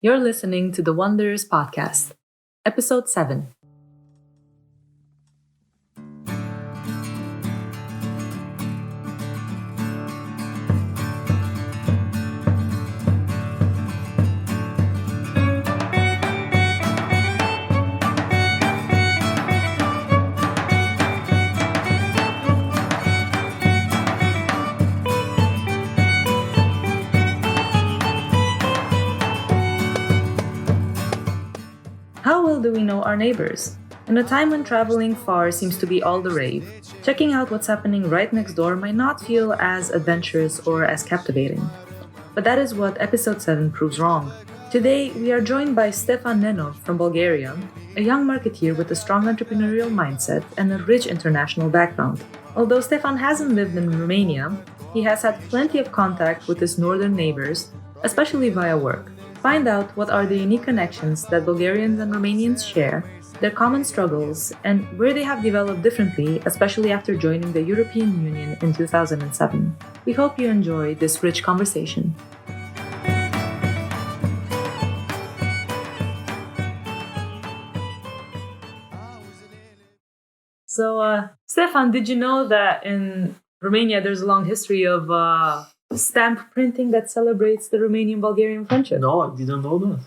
You're listening to the Woanderers podcast, episode 7. How well do we know our neighbors? In a time when traveling far seems to be all the rave, checking out what's happening right next door might not feel as adventurous or as captivating. But that is what episode 7 proves wrong. Today, we are joined by Stefan Nenov from Bulgaria, a young marketeer with a strong entrepreneurial mindset and a rich international background. Although Stefan hasn't lived in Romania, he has had plenty of contact with his northern neighbors, especially via work. Find out what are the unique connections that Bulgarians and Romanians share, their common struggles, and where they have developed differently, especially after joining the European Union in 2007. We hope you enjoy this rich conversation. So, Stefan, did you know that in Romania there's a long history of stamp printing that celebrates the Romanian-Bulgarian friendship? No, I didn't know that.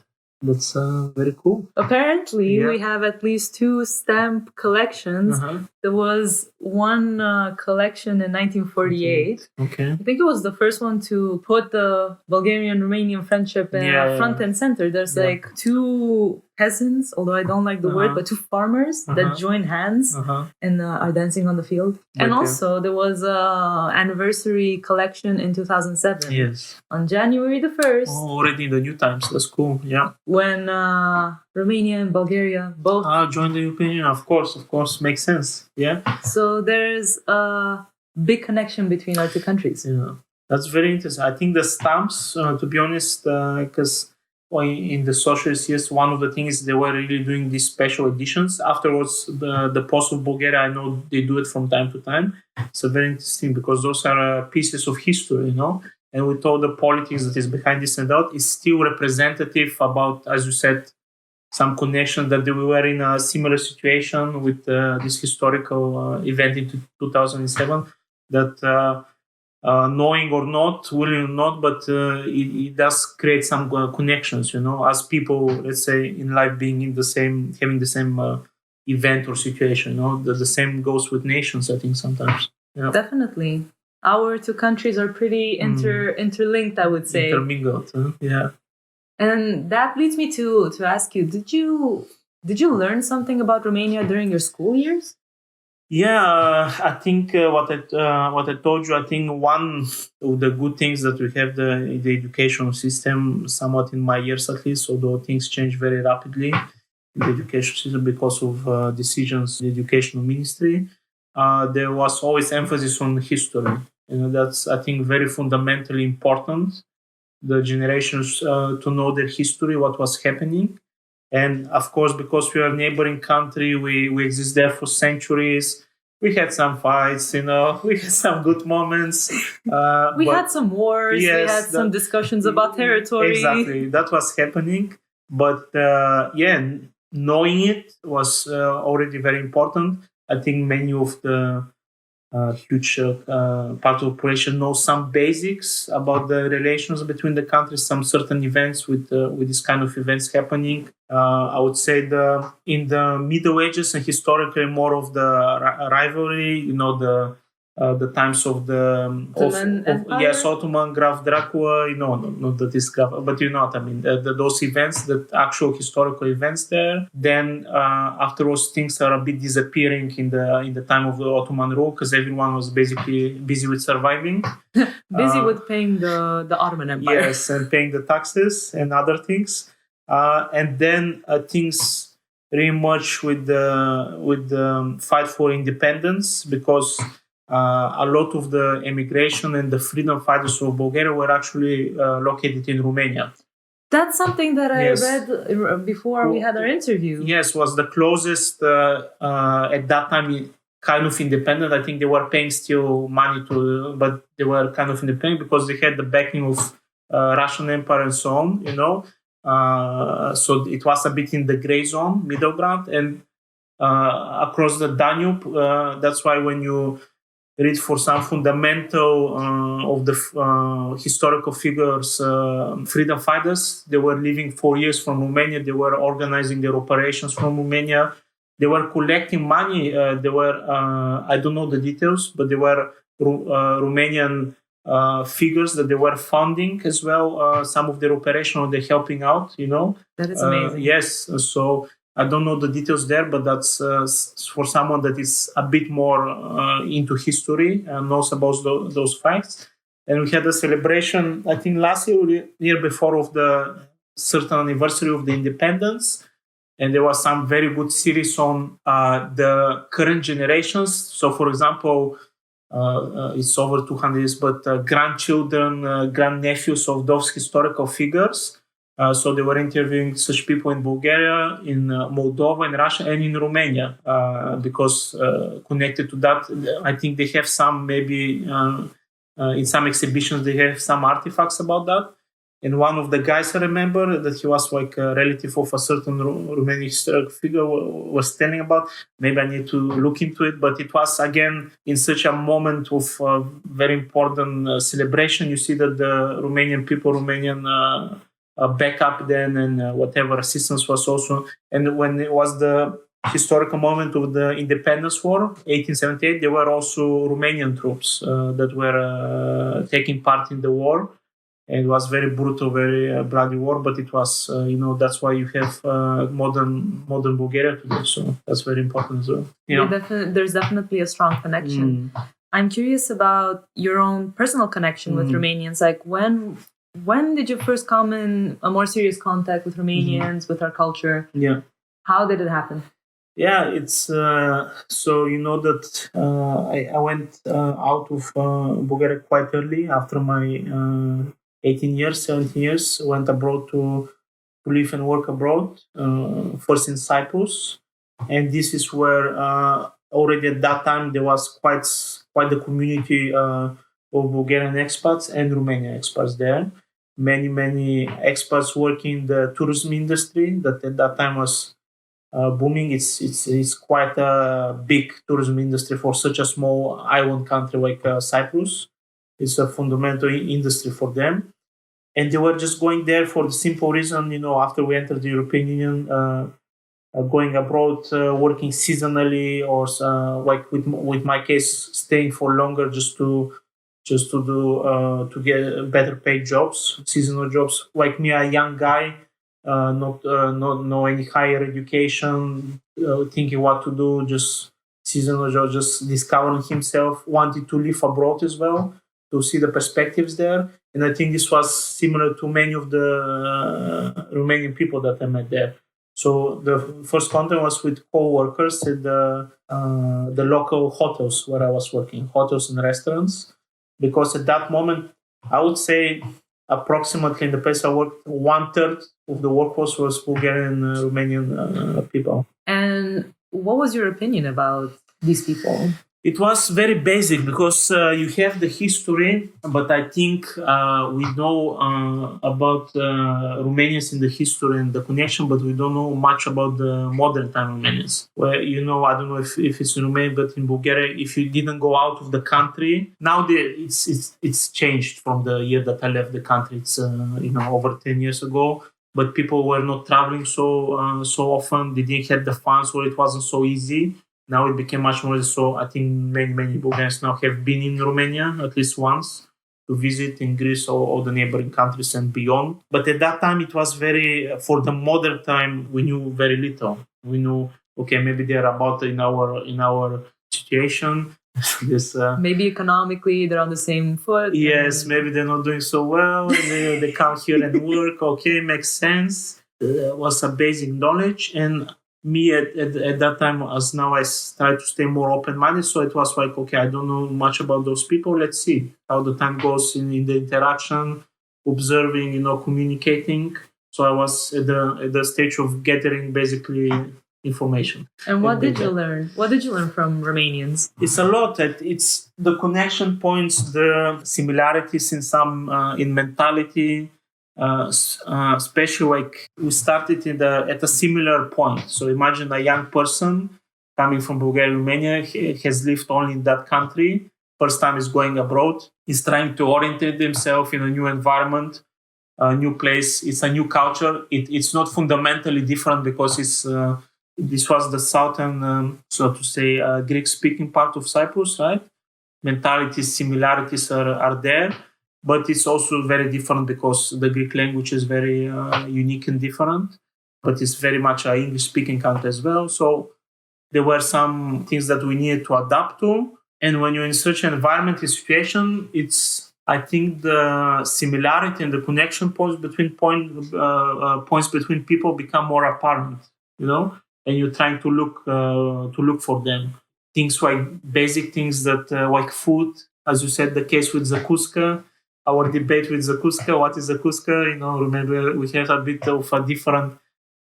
That's very cool. Apparently, we have at least 2 stamp collections. There was one collection in 1948. Okay. I think it was the first one to put the Bulgarian-Romanian friendship front and center. There's like 2 peasants, although I don't like the word, but 2 farmers that join hands and are dancing on the field. And also, there was an anniversary collection in 2007. Yes. On January the 1st. Oh, already in the new times. That's cool. Yeah. When Romania and Bulgaria both joined the European Union, of course, makes sense. Yeah. So there's a big connection between our 2 countries. Yeah, that's very interesting. I think the stamps, to be honest, because in the socialist years, one of the things they were really doing these special editions. Afterwards, the Post of Bulgaria, I know they do it from time to time. It's very interesting because those are pieces of history, you know. And with all the politics that is behind this and that, it's still representative about, as you said, some connection that we were in a similar situation with this historical event in 2007. That knowing or not, willing or not, but it does create some connections, you know, as people, let's say, in life being in the same, having the same event or situation. You know, the same goes with nations, I think, sometimes. Yeah. Definitely. Our 2 countries are pretty interlinked, I would say. Intermingled, yeah. And that leads me to ask you, did you learn something about Romania during your school years? Yeah, I think what I told you, I think one of the good things that we have the educational system, somewhat in my years at least, although things change very rapidly in the education system because of decisions in the educational ministry, there was always emphasis on history. You know, that's, I think, very fundamentally important. The generations to know their history, what was happening. And of course, because we are a neighboring country, we exist there for centuries. We had some fights, you know, we had some good moments. We had some wars, yes, we had some discussions about territory. Exactly, that was happening. But knowing it was already very important. I think many of the huge part of the population knows some basics about the relations between the countries, some certain events with this kind of events happening. I would say in the Middle Ages and historically more of the rivalry, you know, the times of Ottoman, Graf Dracula, you know, not that is Graf, but you know what I mean, those events, the actual historical events there. Then afterwards things are a bit disappearing in the time of the Ottoman rule because everyone was basically busy with surviving. Busy with paying the Ottoman Empire. Yes, and paying the taxes and other things. And then things re-emerge with the fight for independence because a lot of the emigration and the freedom fighters of Bulgaria were actually located in Romania. That's something that I read before we had our interview. Yes, was the closest at that time kind of independent. I think they were paying still money but they were kind of independent because they had the backing of Russian Empire and so on, you know. So it was a bit in the gray zone, middle ground, and across the Danube. That's why when you read for some fundamental of the historical figures, freedom fighters, they were living 4 years from Romania. They were organizing their operations from Romania. They were collecting money. They were, I don't know the details, but they were Romanian figures that they were funding as well. Some of their operation, or they're helping out, That is amazing. Yes. So I don't know the details there, but that's for someone that is a bit more into history and knows about those facts. And we had a celebration, I think last year before, of the certain anniversary of the independence. And there was some very good series on the current generations. So, for example, it's over 200 years, but grandchildren, grandnephews of those historical figures. So they were interviewing such people in Bulgaria, in Moldova, in Russia, and in Romania, because connected to that, I think they have some, maybe in some exhibitions, they have some artifacts about that. And one of the guys, I remember that he was like a relative of a certain Romanian historical figure, was telling about. Maybe I need to look into it, but it was again in such a moment of very important celebration. You see that the Romanian people, Romanian backup then, and whatever assistance was also. And when it was the historical moment of the independence war, 1878, there were also Romanian troops that were taking part in the war. And it was very brutal, very bloody war, but it was, that's why you have modern Bulgaria today. So that's very important as well. There's definitely a strong connection. I'm curious about your own personal connection with Romanians. Like when did you first come in a more serious contact with Romanians, with our culture? Yeah. How did it happen? Yeah, it's so that I went out of Bulgaria quite early after my 18 years, 17 years, went abroad to live and work abroad, first in Cyprus. And this is where already at that time there was quite the community of Bulgarian expats and Romanian expats there. Many expats working in the tourism industry that at that time was booming. It's quite a big tourism industry for such a small island country like Cyprus. It's a fundamental industry for them. And they were just going there for the simple reason, after we entered the European Union, going abroad, working seasonally, or like with my case, staying for longer just to do to get better paid jobs, seasonal jobs. Like me, a young guy, not no any higher education, thinking what to do, just seasonal job, just discovering himself, wanted to live abroad as well, to see the perspectives there. And I think this was similar to many of the Romanian people that I met there. So the first contact was with co-workers at the local hotels where I was working, hotels and restaurants, because at that moment, I would say approximately in the place I worked, 1/3 of the workforce was Bulgarian and Romanian people. And what was your opinion about these people? It was very basic because you have the history, but I think we know about Romanians in the history and the connection, but we don't know much about the modern time Romanians. Where, I don't know if it's in Romania, but in Bulgaria, if you didn't go out of the country, now it's changed from the year that I left the country. It's over 10 years ago. But people were not traveling so often. They didn't have the funds, or it wasn't so easy. Now it became much more so. I think many Bulgarians now have been in Romania at least once to visit in Greece or all the neighboring countries and beyond. But at that time, it was for the modern time, we knew very little. We knew, okay, maybe they're about in our situation. Maybe economically they're on the same foot. Yes, maybe they're not doing so well. And they come here and work. Okay, makes sense. Was a basic knowledge. And me at that time, as now I try to stay more open-minded, so it was like, okay, I don't know much about those people. Let's see how the time goes in the interaction, observing, communicating. So I was at the stage of gathering basically information. And what did you learn? What did you learn from Romanians? It's a lot. It's the connection points, the similarities in some in mentality. especially like we started at a similar point. So imagine a young person coming from Bulgaria and Romania, has lived only in that country, first time is going abroad, is trying to orientate himself in a new environment, a new place. It's a new culture. It's not fundamentally different because this was the southern, so to say, Greek-speaking part of Cyprus, right? Mentalities, similarities are there, but it's also very different because the Greek language is very unique and different, but it's very much an English-speaking country as well. So there were some things that we needed to adapt to. And when you're in such an environment and situation, I think the similarity and the connection points between people become more apparent, and you're trying to look for them. Things like basic things that like food, as you said, the case with zacusca, our debate with zacusca, what is zacusca? Remember we have a bit of a different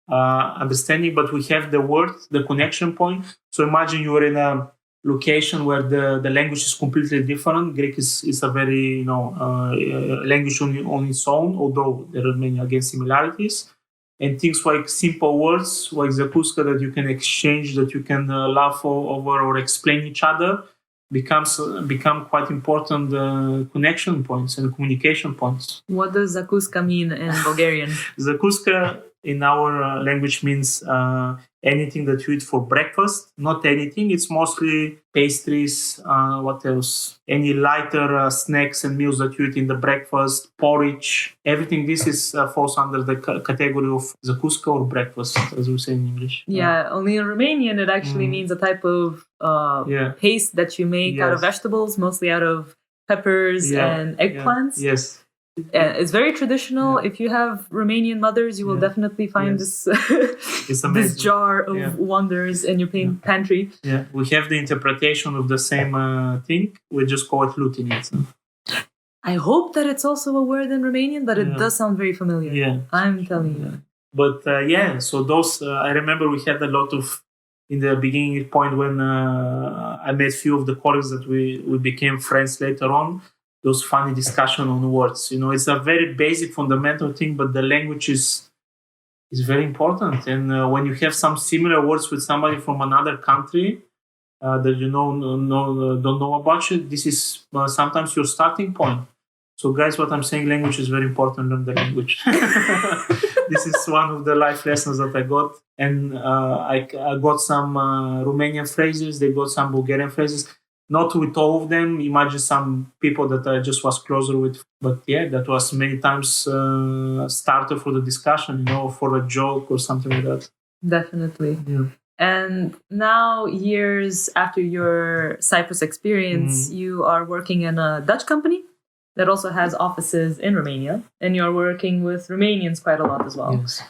understanding, but we have the word, the connection point. So imagine you are in a location where the language is completely different. Greek is a very language on its own, although there are many again similarities. And things like simple words like zacusca that you can exchange, that you can laugh over or explain each other, become quite important connection points and communication points. What does zacusca mean in Bulgarian? Zacusca in our language means anything that you eat for breakfast. Not anything. It's mostly pastries. What else? Any lighter snacks and meals that you eat in the breakfast, porridge. Everything this falls under the category of zacusca or breakfast, as we say in English. Yeah, only in Romanian it actually means a type of paste that you make out of vegetables, mostly out of peppers and eggplants. Yes. It's very traditional. If you have Romanian mothers, you will definitely find this this jar of Woanderers in your pantry. Yeah, we have the interpretation of the same thing. We just call it lutinets. I hope that it's also a word in Romanian, but it does sound very familiar. Yeah, I'm telling you. But so those I remember we had a lot of in the beginning point when I met few of the colleagues that we became friends later on. Those funny discussion on words. It's a very basic, fundamental thing, but the language is very important. And when you have some similar words with somebody from another country that don't know about you, this is sometimes your starting point. So, guys, what I'm saying, language is very important. Learn the language. This is one of the life lessons that I got. And I got some Romanian phrases. They got some Bulgarian phrases. Not with all of them. Imagine some people that I just was closer with. But that was many times starter for the discussion, for a joke or something like that. Definitely. Yeah. And now, years after your Cyprus experience, you are working in a Dutch company that also has offices in Romania. And you're working with Romanians quite a lot as well. Yes.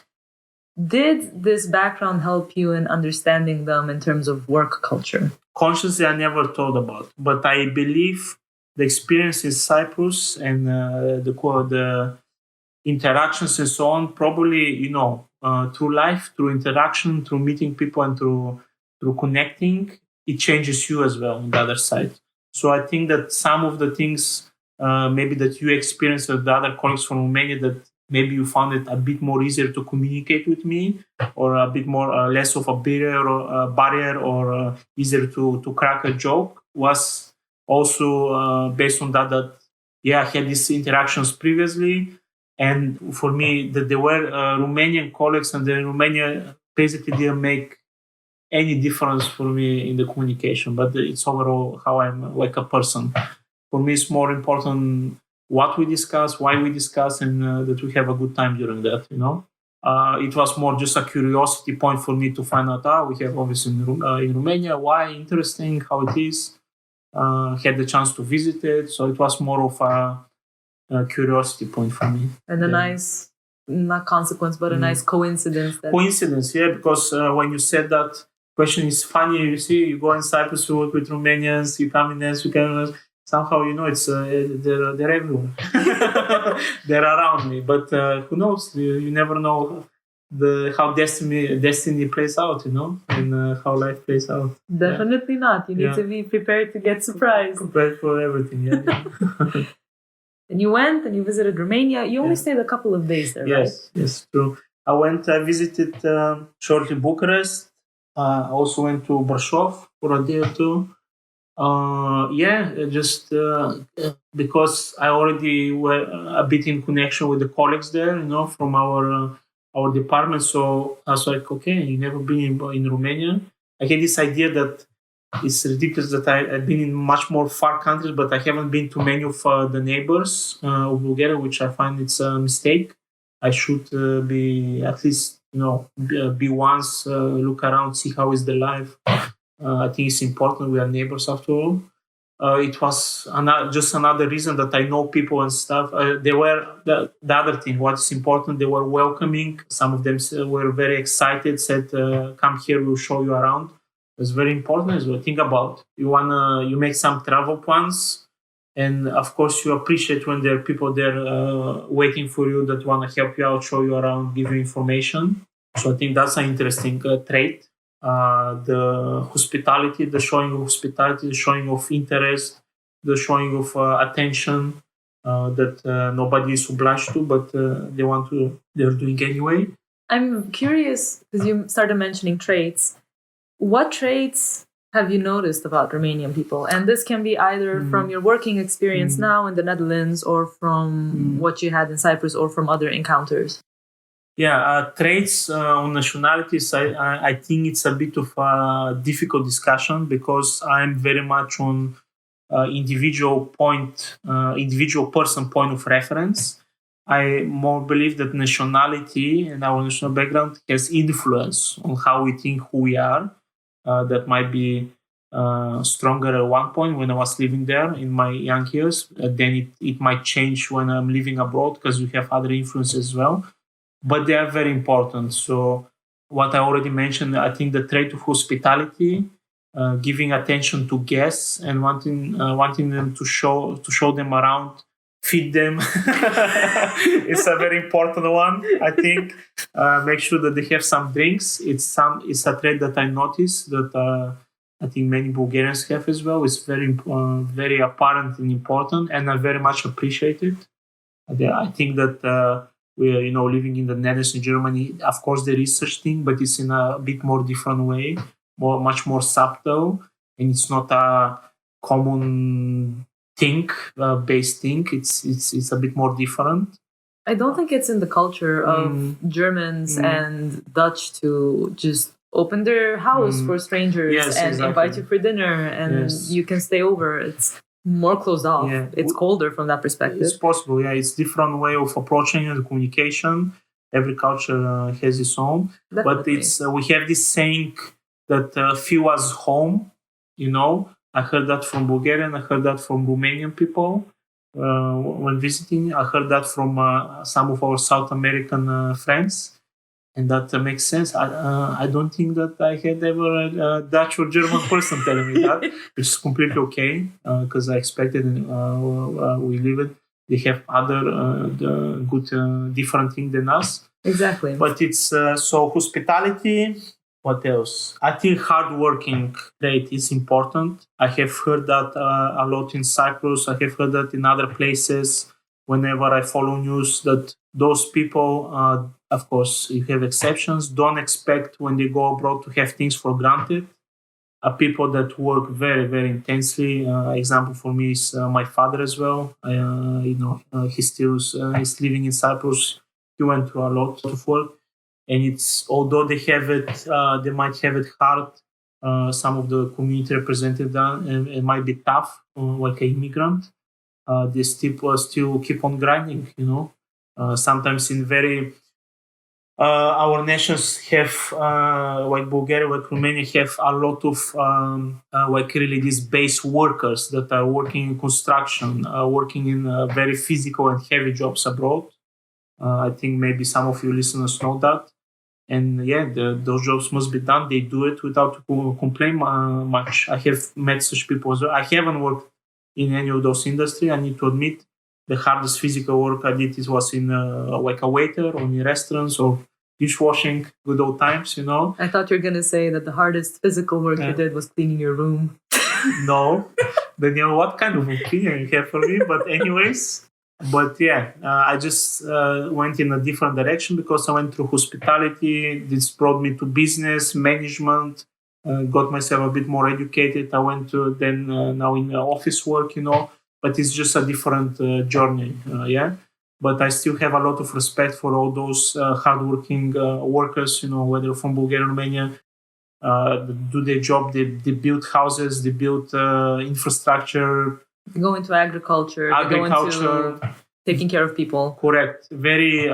Did this background help you in understanding them in terms of work culture? Consciously, I never thought about, but I believe the experience in Cyprus and the interactions and so on, probably through life, through interaction, through meeting people, and through connecting, it changes you as well on the other side. So I think that some of the things maybe that you experienced with the other colleagues from Romania, that maybe you found it a bit more easier to communicate with me, or a bit more less of a barrier or easier to crack a joke, was also based on that I had these interactions previously, and for me that there were Romanian colleagues, and the Romania basically didn't make any difference for me in the communication, but it's overall how I'm like a person. For me, it's more important what we discuss, why we discuss, and that we have a good time during that, It was more just a curiosity point for me to find out, we have obviously in Romania, why, interesting, how it is. Had the chance to visit it, so it was more of a curiosity point for me. And a nice, not consequence, but a nice coincidence. Coincidence, because when you said that question is funny, you see, you go in Cyprus, you work with Romanians, you come in there, you can... Somehow, it's they're everywhere. They're around me, but who knows? You never know how destiny plays out, and how life plays out. Definitely not. You need to be prepared to get surprised. Prepared for everything. Yeah. And you went and you visited Romania. You only stayed a couple of days there, right? Yes, true. I visited shortly Bucharest. I also went to Brașov for a day or two. Just because I already were a bit in connection with the colleagues there, from our department. So I was like, okay, you never been in Romania. I had this idea that it's ridiculous that I've been in much more far countries, but I haven't been to many of the neighbors of Bulgaria, which I find it's a mistake. I should be at least, be once, look around, see how is the life. I think it's important. We are neighbors after all. It was just another reason that I know people and stuff. They were the other thing. What's important? They were welcoming. Some of them were very excited. Said, "Come here, we'll show you around." It's very important as well. Think about you make some travel plans, and of course you appreciate when there are people there waiting for you that want to help you out, show you around, give you information. So I think that's an interesting trait. The hospitality, the showing of hospitality, the showing of interest, the showing of attention that nobody is obliged to, but they're doing anyway. I'm curious because you started mentioning traits. What traits have you noticed about Romanian people? And this can be either from your working experience now in the Netherlands or from what you had in Cyprus or from other encounters. Yeah, traits on nationalities, I think it's a bit of a difficult discussion because I'm very much on individual person point of reference. I more believe that nationality and our national background has influence on how we think who we are. That might be stronger at one point when I was living there in my young years. Then it might change when I'm living abroad because we have other influences as well. But they are very important. So what I already mentioned, I think the trait of hospitality, giving attention to guests and wanting them to show them around, feed them. It's a very important one. I think make sure that they have some drinks. It's a trait that I noticed that I think many Bulgarians have as well. It's very apparent and important, and I very much appreciate it. I think that. We are, living in the Netherlands in Germany. Of course, there is such thing, but it's in a bit more different way, much more subtle, and it's not a common based thing. It's a bit more different. I don't think it's in the culture of Germans and Dutch to just open their house for strangers and invite you for dinner, and you can stay over. It's more closed off. Yeah. It's colder from that perspective. It's possible, yeah. It's different way of approaching the communication. Every culture has its own. Definitely. But we have this saying that feel as home, I heard that from Bulgarian, I heard that from Romanian people when visiting. I heard that from some of our South American friends. And that makes sense. I don't think that I had ever a Dutch or German person telling me that, which is completely okay because I expected we live it. They have other good different things than us. Exactly. But it's so hospitality. What else? I think hardworking trait is important. I have heard that a lot in Cyprus. I have heard that in other places. Whenever I follow news, that those people, of course, you have exceptions, don't expect when they go abroad to have things for granted. People that work very, very intensely. Example for me is my father as well. He's living in Cyprus. He went through a lot of work, and although they have it, they might have it hard. Some of the community representatives, and it might be tough, like an immigrant. They still keep on grinding, sometimes in very our nations have like Bulgaria, like Romania, have a lot of like really these base workers that are working in construction, working in very physical and heavy jobs abroad. I think maybe some of you listeners know that. And those jobs must be done. They do it without complain much. I have met such people as well. I haven't worked in any of those industries. I need to admit the hardest physical work I did was in like a waiter or in restaurants or dishwashing, good old times, I thought you were going to say that the hardest physical work you did was cleaning your room. No. Then what kind of cleaning you have for me? But anyways, But yeah, I just went in a different direction because I went through hospitality. This brought me to business management. Got myself a bit more educated. I went to then now in office work, but it's just a different journey. Yeah. But I still have a lot of respect for all those hardworking workers, whether from Bulgaria or Romania, do their job. They build houses, they build infrastructure. They go into agriculture. They go into taking care of people. Correct. Very.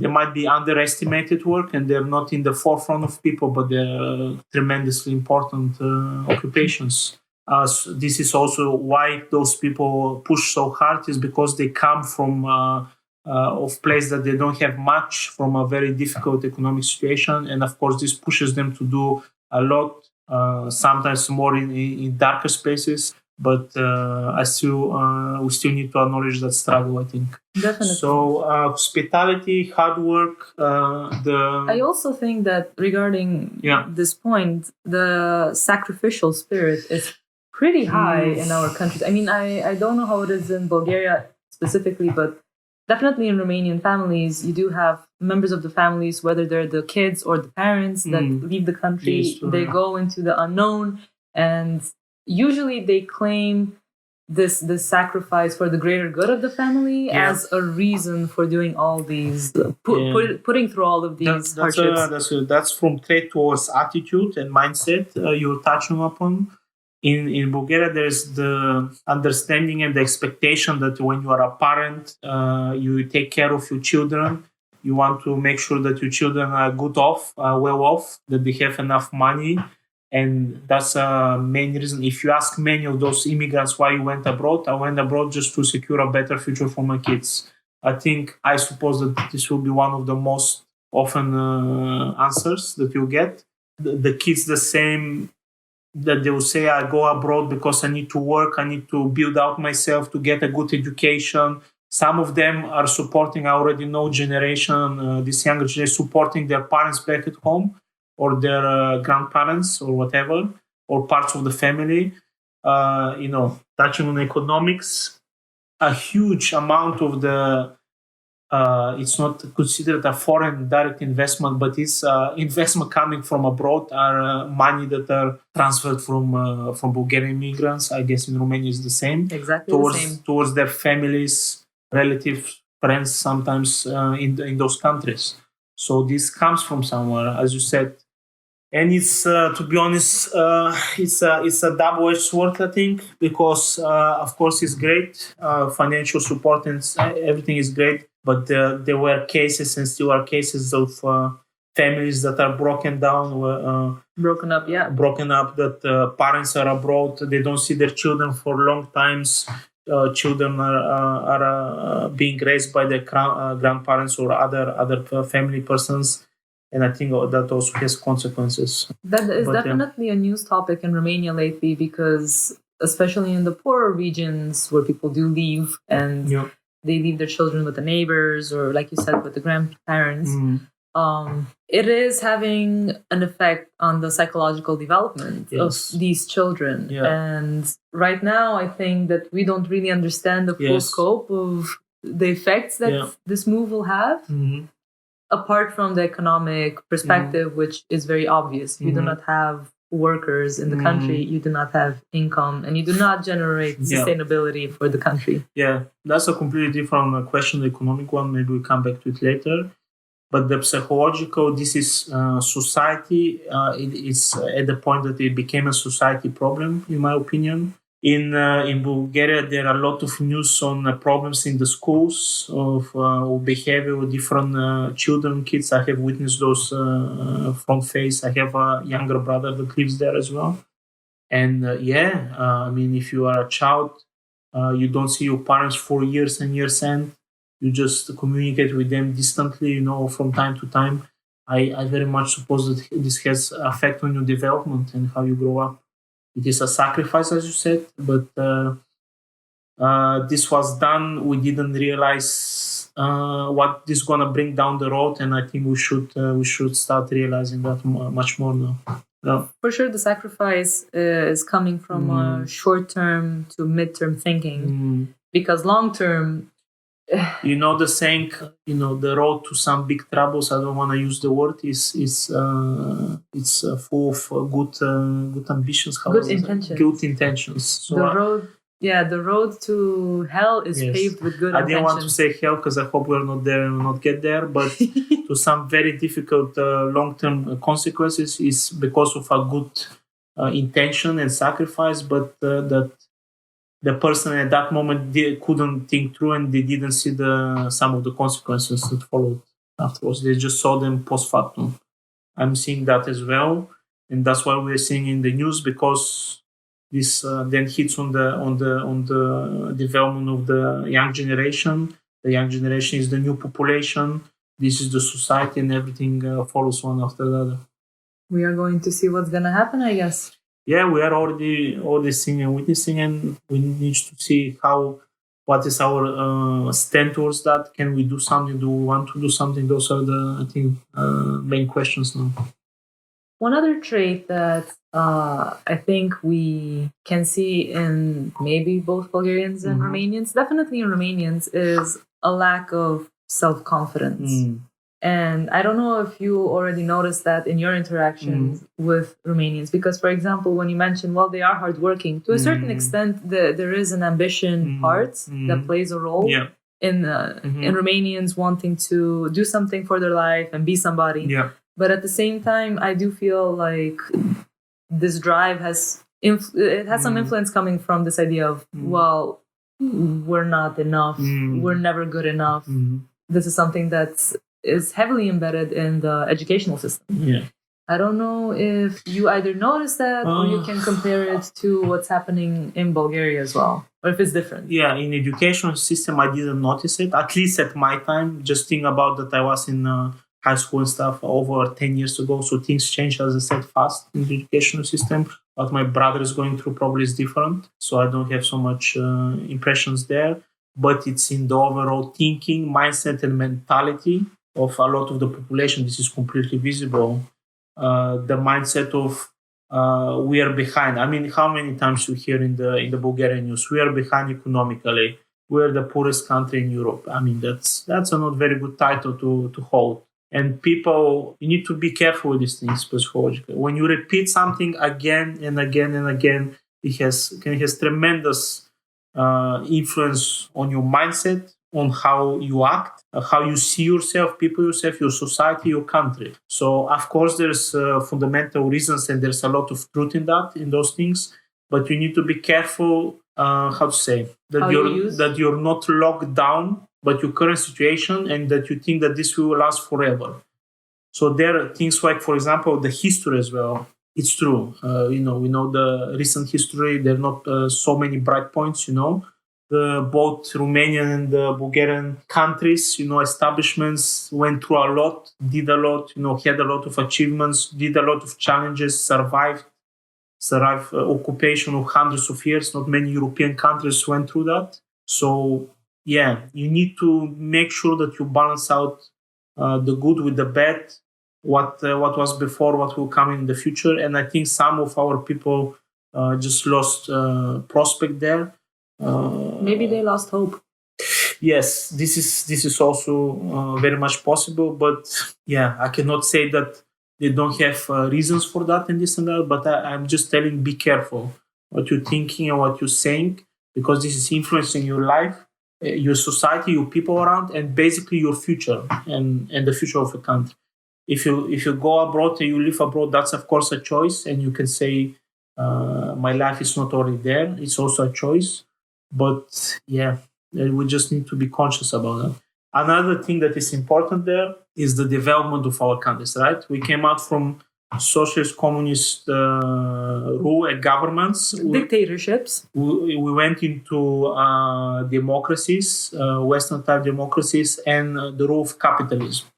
They might be underestimated work, and they're not in the forefront of people, but they're tremendously important occupations. So this is also why those people push so hard, is because they come from of place that they don't have much, from a very difficult economic situation, and of course this pushes them to do a lot, sometimes more in darker spaces. But we still need to acknowledge that struggle, I think. Definitely. So hospitality, hard work. I also think that regarding this point, the sacrificial spirit is pretty high in our countries. I mean, I don't know how it is in Bulgaria specifically, but definitely in Romanian families, you do have members of the families, whether they're the kids or the parents that leave the country, they go into the unknown, and usually they claim this sacrifice for the greater good of the family as a reason for doing all these, putting through all of these hardships. That's from trait towards attitude and mindset you're touching upon. In Bulgaria, there's the understanding and the expectation that when you are a parent, you take care of your children. You want to make sure that your children are well off, that they have enough money. And that's a main reason. If you ask many of those immigrants why you went abroad, I went abroad just to secure a better future for my kids. I suppose that this will be one of the most often answers that you get. The kids the same, that they will say, I go abroad because I need to work, I need to build out myself to get a good education. Some of them are supporting, I already know generation, this younger generation, supporting their parents back at home, or their grandparents, or whatever, or parts of the family. Touching on economics, a huge amount of the it's not considered a foreign direct investment, but it's investment coming from abroad, are money that are transferred from Bulgarian immigrants. I guess in Romania is the same. Exactly towards their families, relatives, friends, sometimes in those countries. So this comes from somewhere, as you said. And it's, to be honest, it's a double-edged sword, I think, because, of course, it's great. Financial support and everything is great. But there were cases and still are cases of families that are broken down. Broken up, that parents are abroad. They don't see their children for long times. Children are being raised by their grandparents or other family persons. And I think that also has consequences. That is definitely a news topic in Romania lately, because especially in the poorer regions where people do leave and they leave their children with the neighbors, or like you said, with the grandparents, it is having an effect on the psychological development of these children. And right now, I think that we don't really understand the full scope of the effects that this move will have. Apart from the economic perspective, which is very obvious. You do not have workers in the country, you do not have income, and you do not generate sustainability for the country. Yeah, that's a completely different question, the economic one. Maybe we'll come back to it later. But the psychological, this is society. It's at the point that it became a society problem, in my opinion. In Bulgaria, there are a lot of news on problems in the schools of behavior with different children, kids. I have witnessed those front face. I have a younger brother that lives there as well. And I mean, if you are a child, you don't see your parents for years and years, and you just communicate with them distantly, from time to time. I very much suppose that this has effect on your development and how you grow up. It is a sacrifice, as you said, but this was done. We didn't realize what this is going to bring down the road, and I think we should start realizing that much more now. Yeah. For sure, the sacrifice is coming from short-term to mid-term thinking, because long-term, You know the saying, the road to some big troubles. I don't want to use the word. It's full of good ambitions, good intentions. Good intentions. So the road to hell is paved with good intentions. I didn't want to say hell because I hope we're not there and will not get there. But to some very difficult long-term consequences is because of a good intention and sacrifice, but that the person at that moment couldn't think through, and they didn't see some of the consequences that followed afterwards. They just saw them post factum. I'm seeing that as well, and that's why we're seeing in the news, because this then hits on the development of the young generation. The young generation is the new population. This is the society, and everything follows one after the other. We are going to see what's going to happen, I guess. Yeah, we are already seeing and witnessing, and we need to see what is our stand towards that. Can we do something? Do we want to do something? Those are the main questions now. One other trait that I think we can see in maybe both Bulgarians and Romanians, definitely in Romanians, is a lack of self-confidence. And I don't know if you already noticed that in your interactions with Romanians, because, for example, when you mentioned, well, they are hardworking, to a certain extent, there is an ambition part that plays a role in Romanians wanting to do something for their life and be somebody. Yeah. But at the same time, I do feel like this drive has some influence coming from this idea of, well, we're not enough, we're never good enough. This is something is heavily embedded in the educational system. Yeah. I don't know if you either notice that or you can compare it to what's happening in Bulgaria as well, or if it's different. Yeah, in educational system, I didn't notice it, at least at my time. Just think about that I was in high school and stuff over 10 years ago, so things change, as I said, fast in the educational system. What my brother is going through probably is different, so I don't have so much impressions there. But it's in the overall thinking, mindset and mentality of a lot of the population. This is completely visible. The mindset of we are behind. I mean, how many times you hear in the Bulgarian news, we are behind economically. We are the poorest country in Europe. I mean, that's a not very good title to hold. And people, you need to be careful with these things psychologically. When you repeat something again and again and again, it has tremendous influence on your mindset, on how you act, how you see yourself, people yourself, your society, your country. So, of course, there's fundamental reasons, and there's a lot of truth in those things. But you need to be careful, that you're not locked down by your current situation, and that you think that this will last forever. So there are things like, for example, the history as well. It's true. We know the recent history. There are not so many bright points, both Romanian and the Bulgarian countries, establishments went through a lot, did a lot, had a lot of achievements, did a lot of challenges, survived occupation of hundreds of years. Not many European countries went through that. So, yeah, you need to make sure that you balance out the good with the bad, what was before, what will come in the future. And I think some of our people just lost prospect there. Maybe they lost hope. Yes, this is also very much possible, but yeah, I cannot say that they don't have reasons for that and this and that, but I'm just telling, be careful what you're thinking and what you're saying, because this is influencing your life, your society, your people around, and basically your future and the future of a country. If you go abroad and you live abroad, that's of course a choice, and you can say my life is not only there, it's also a choice. But yeah, we just need to be conscious about that. Another thing that is important there is the development of our countries, right? We came out from socialist, communist rule and governments. Dictatorships. We went into democracies, Western-type democracies, and the rule of capitalism.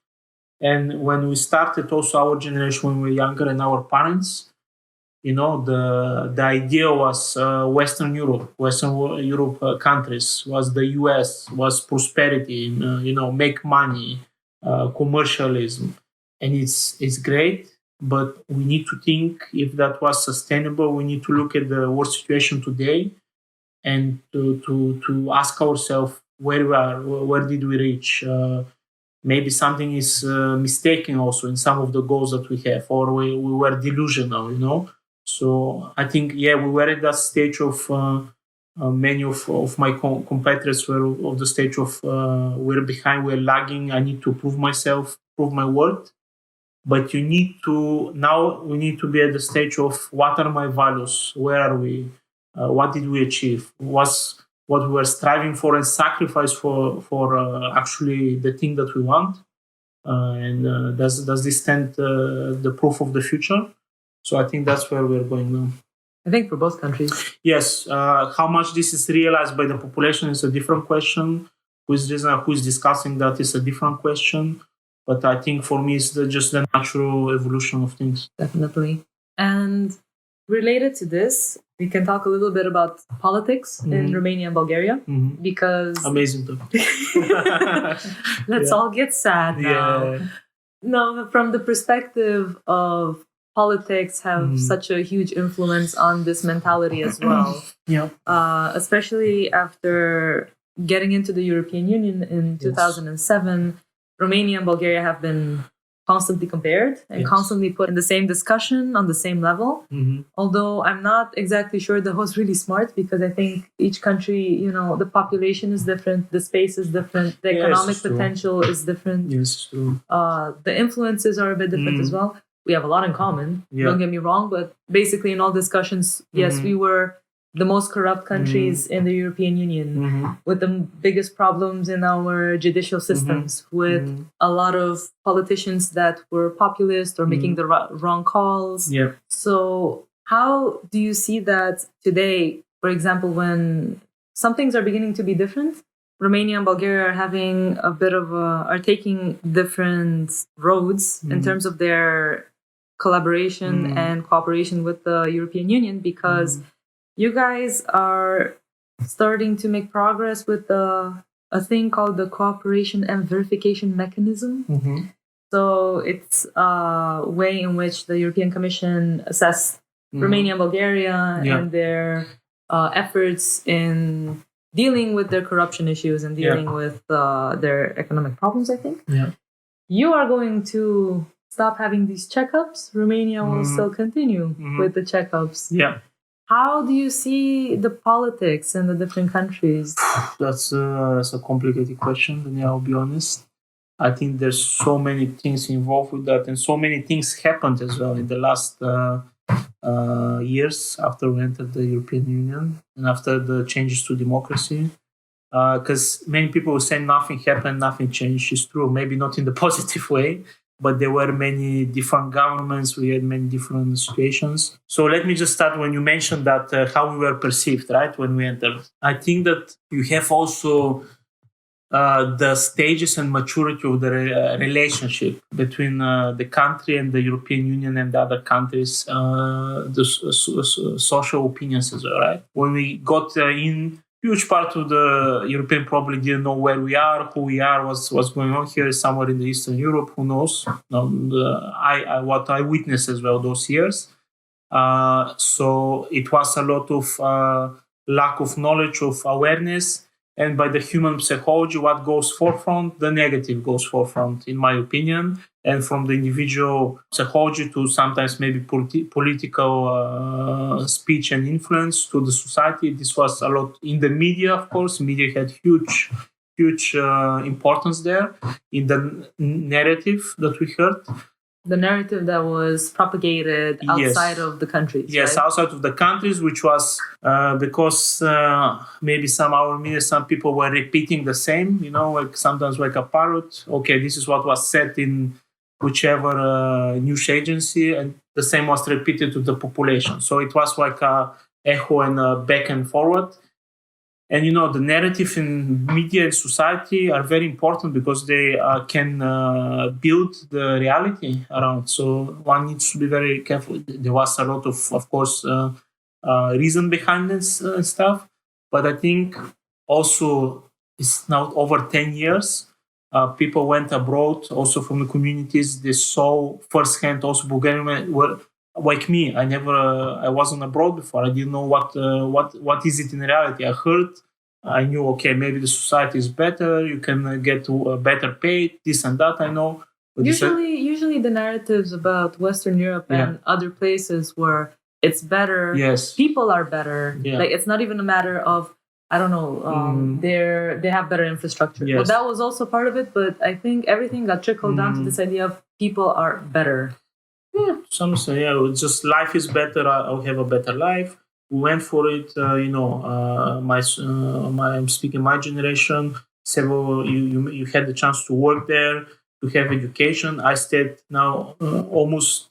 And when we started, also our generation, when we were younger, and our parents, the idea was Western Europe countries, was the US, was prosperity, make money, commercialism. And it's great, but we need to think if that was sustainable. We need to look at the world situation today and to ask ourselves, where we are, where did we reach. Maybe something is mistaken also in some of the goals that we have, or we were delusional. So I think, we were at that stage of many of my competitors were of the stage of we're behind, we're lagging, I need to prove myself, prove my worth. But we need to be at the stage of what are my values, where are we, what did we achieve, what's what we were striving for and sacrifice for actually the thing that we want, and does this stand the proof of the future? So I think that's where we're going now. I think for both countries. Yes. How much this is realized by the population is a different question. Who is discussing that is a different question. But I think for me, it's just the natural evolution of things. Definitely. And related to this, we can talk a little bit about politics in Romania and Bulgaria, because... Amazing topic. Let's all get sad now. Yeah. No, from the perspective of politics have such a huge influence on this mentality as well. Yeah. Especially after getting into the European Union in 2007, Romania and Bulgaria have been constantly compared and constantly put in the same discussion on the same level. Although I'm not exactly sure that was really smart, because I think each country, the population is different, the space is different, the economic potential is different. Yes, true. The influences are a bit different as well. We have a lot in common, don't get me wrong, but basically in all discussions, yes, we were the most corrupt countries in the European Union, with the biggest problems in our judicial systems, with a lot of politicians that were populist or making the wrong calls. Yeah. So how do you see that today, for example, when some things are beginning to be different? Romania and Bulgaria are having are taking different roads in terms of their collaboration and cooperation with the European Union, because you guys are starting to make progress with a thing called the Cooperation and Verification Mechanism. So it's a way in which the European Commission assessed Romania and Bulgaria and their efforts in dealing with their corruption issues and dealing with their economic problems, I think. You are going to stop having these checkups. Romania will still continue with the checkups. How do you see the politics in the different countries? That's a complicated question, and I'll be honest. I think there's so many things involved with that, and so many things happened as well in the last years after we entered the European Union and after the changes to democracy. Because many people will say nothing happened, nothing changed. It's true, maybe not in the positive way, but there were many different governments. We had many different situations. So let me just start when you mentioned that how we were perceived, right, when we entered. I think that you have also the stages and maturity of the relationship between the country and the European Union and the other countries, the social opinions as well, right? When we got in, huge part of the European probably didn't know where we are, who we are, what's going on here, somewhere in the Eastern Europe, who knows? What I witnessed as well those years. So it was a lot of lack of knowledge, of awareness, and by the human psychology, what goes forefront, the negative goes forefront, in my opinion. And from the individual psychology to sometimes maybe political speech and influence to the society. This was a lot in the media, of course. Media had huge importance there in the narrative that we heard. The narrative that was propagated outside of the countries. Yes, right? Outside of the countries, which was because maybe some people were repeating the same, like sometimes like a parrot. Okay, this is what was said in whichever news agency, and the same was repeated to the population. So it was like a echo and a back and forward. And the narrative in media and society are very important because they can build the reality around. So one needs to be very careful. There was a lot of course, reason behind this stuff. But I think also it's now over 10 years. People went abroad, also from the communities. They saw firsthand. Also, Bulgarian were like me. I wasn't abroad before. I didn't know what is it in reality. I heard I knew, okay, maybe the society is better. You can get better paid, this and that. I know. But Usually the narratives about Western Europe and other places where it's better, yes, people are better. Yeah. Like it's not even a matter of, I don't know, they have better infrastructure. Yes. Well, that was also part of it, but I think everything got trickled down to this idea of people are better. Yeah, some say, it's just life is better. I'll have a better life. We went for it. I'm speaking my generation. Several you had the chance to work there, to have education. I stayed now almost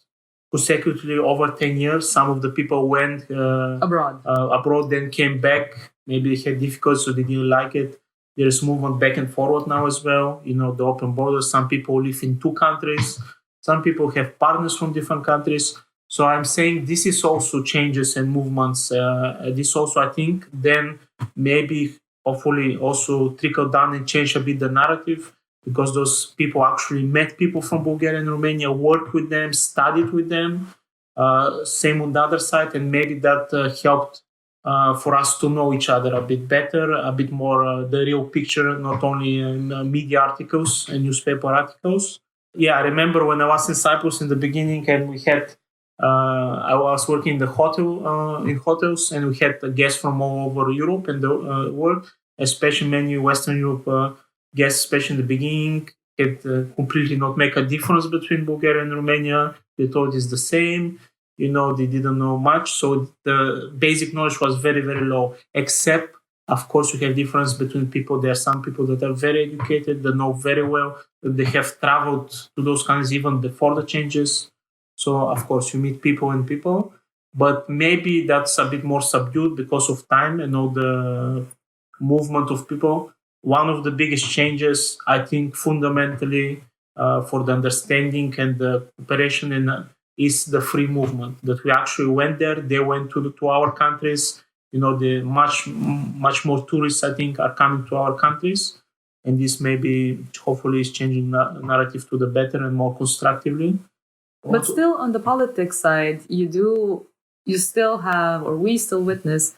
consecutively over 10 years. Some of the people went abroad, then came back. Maybe they had difficulties, so they didn't like it. There is movement back and forward now as well. The open borders. Some people live in 2 countries. Some people have partners from different countries. So I'm saying this is also changes and movements. This also, I think, then maybe hopefully also trickle down and change a bit the narrative, because those people actually met people from Bulgaria and Romania, worked with them, studied with them. Same on the other side, and maybe that helped for us to know each other a bit better, a bit more the real picture, not only in media articles and newspaper articles. Yeah, I remember when I was in Cyprus in the beginning, and we had I was working in the hotel in hotels, and we had guests from all over Europe and the world, especially many Western Europe guests, especially in the beginning. It completely not make a difference between Bulgaria and Romania. They thought it's the same. They didn't know much, so the basic knowledge was very, very low. Except, of course, you have difference between people. There are some people that are very educated, that know very well, that they have traveled to those countries even before the changes. So, of course, you meet people and people, but maybe that's a bit more subdued because of time and all the movement of people. One of the biggest changes, I think, fundamentally for the understanding and the cooperation is the free movement, that we actually went there. They went to our countries. The much more tourists, I think, are coming to our countries. And this maybe, hopefully, is changing narrative to the better and more constructively. But still, on the politics side, we still witness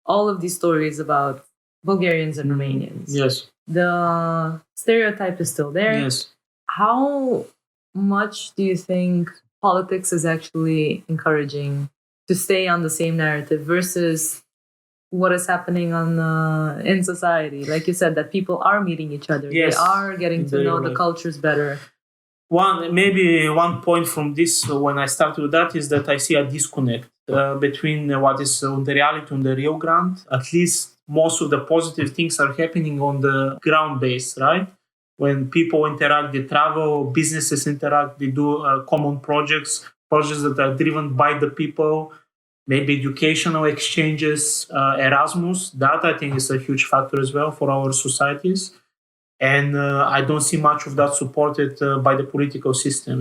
all of these stories about Bulgarians and Romanians. Yes. The stereotype is still there. Yes. How much do you think politics is actually encouraging to stay on the same narrative versus what is happening in society? Like you said, that people are meeting each other. Yes. They are getting to know the cultures better. One point from this, when I started with that, is that I see a disconnect between what is on the reality, on the real ground. At least most of the positive things are happening on the ground base, right? When people interact, they travel, businesses interact, they do common projects that are driven by the people, maybe educational exchanges, Erasmus. That, I think, is a huge factor as well for our societies. And I don't see much of that supported by the political system,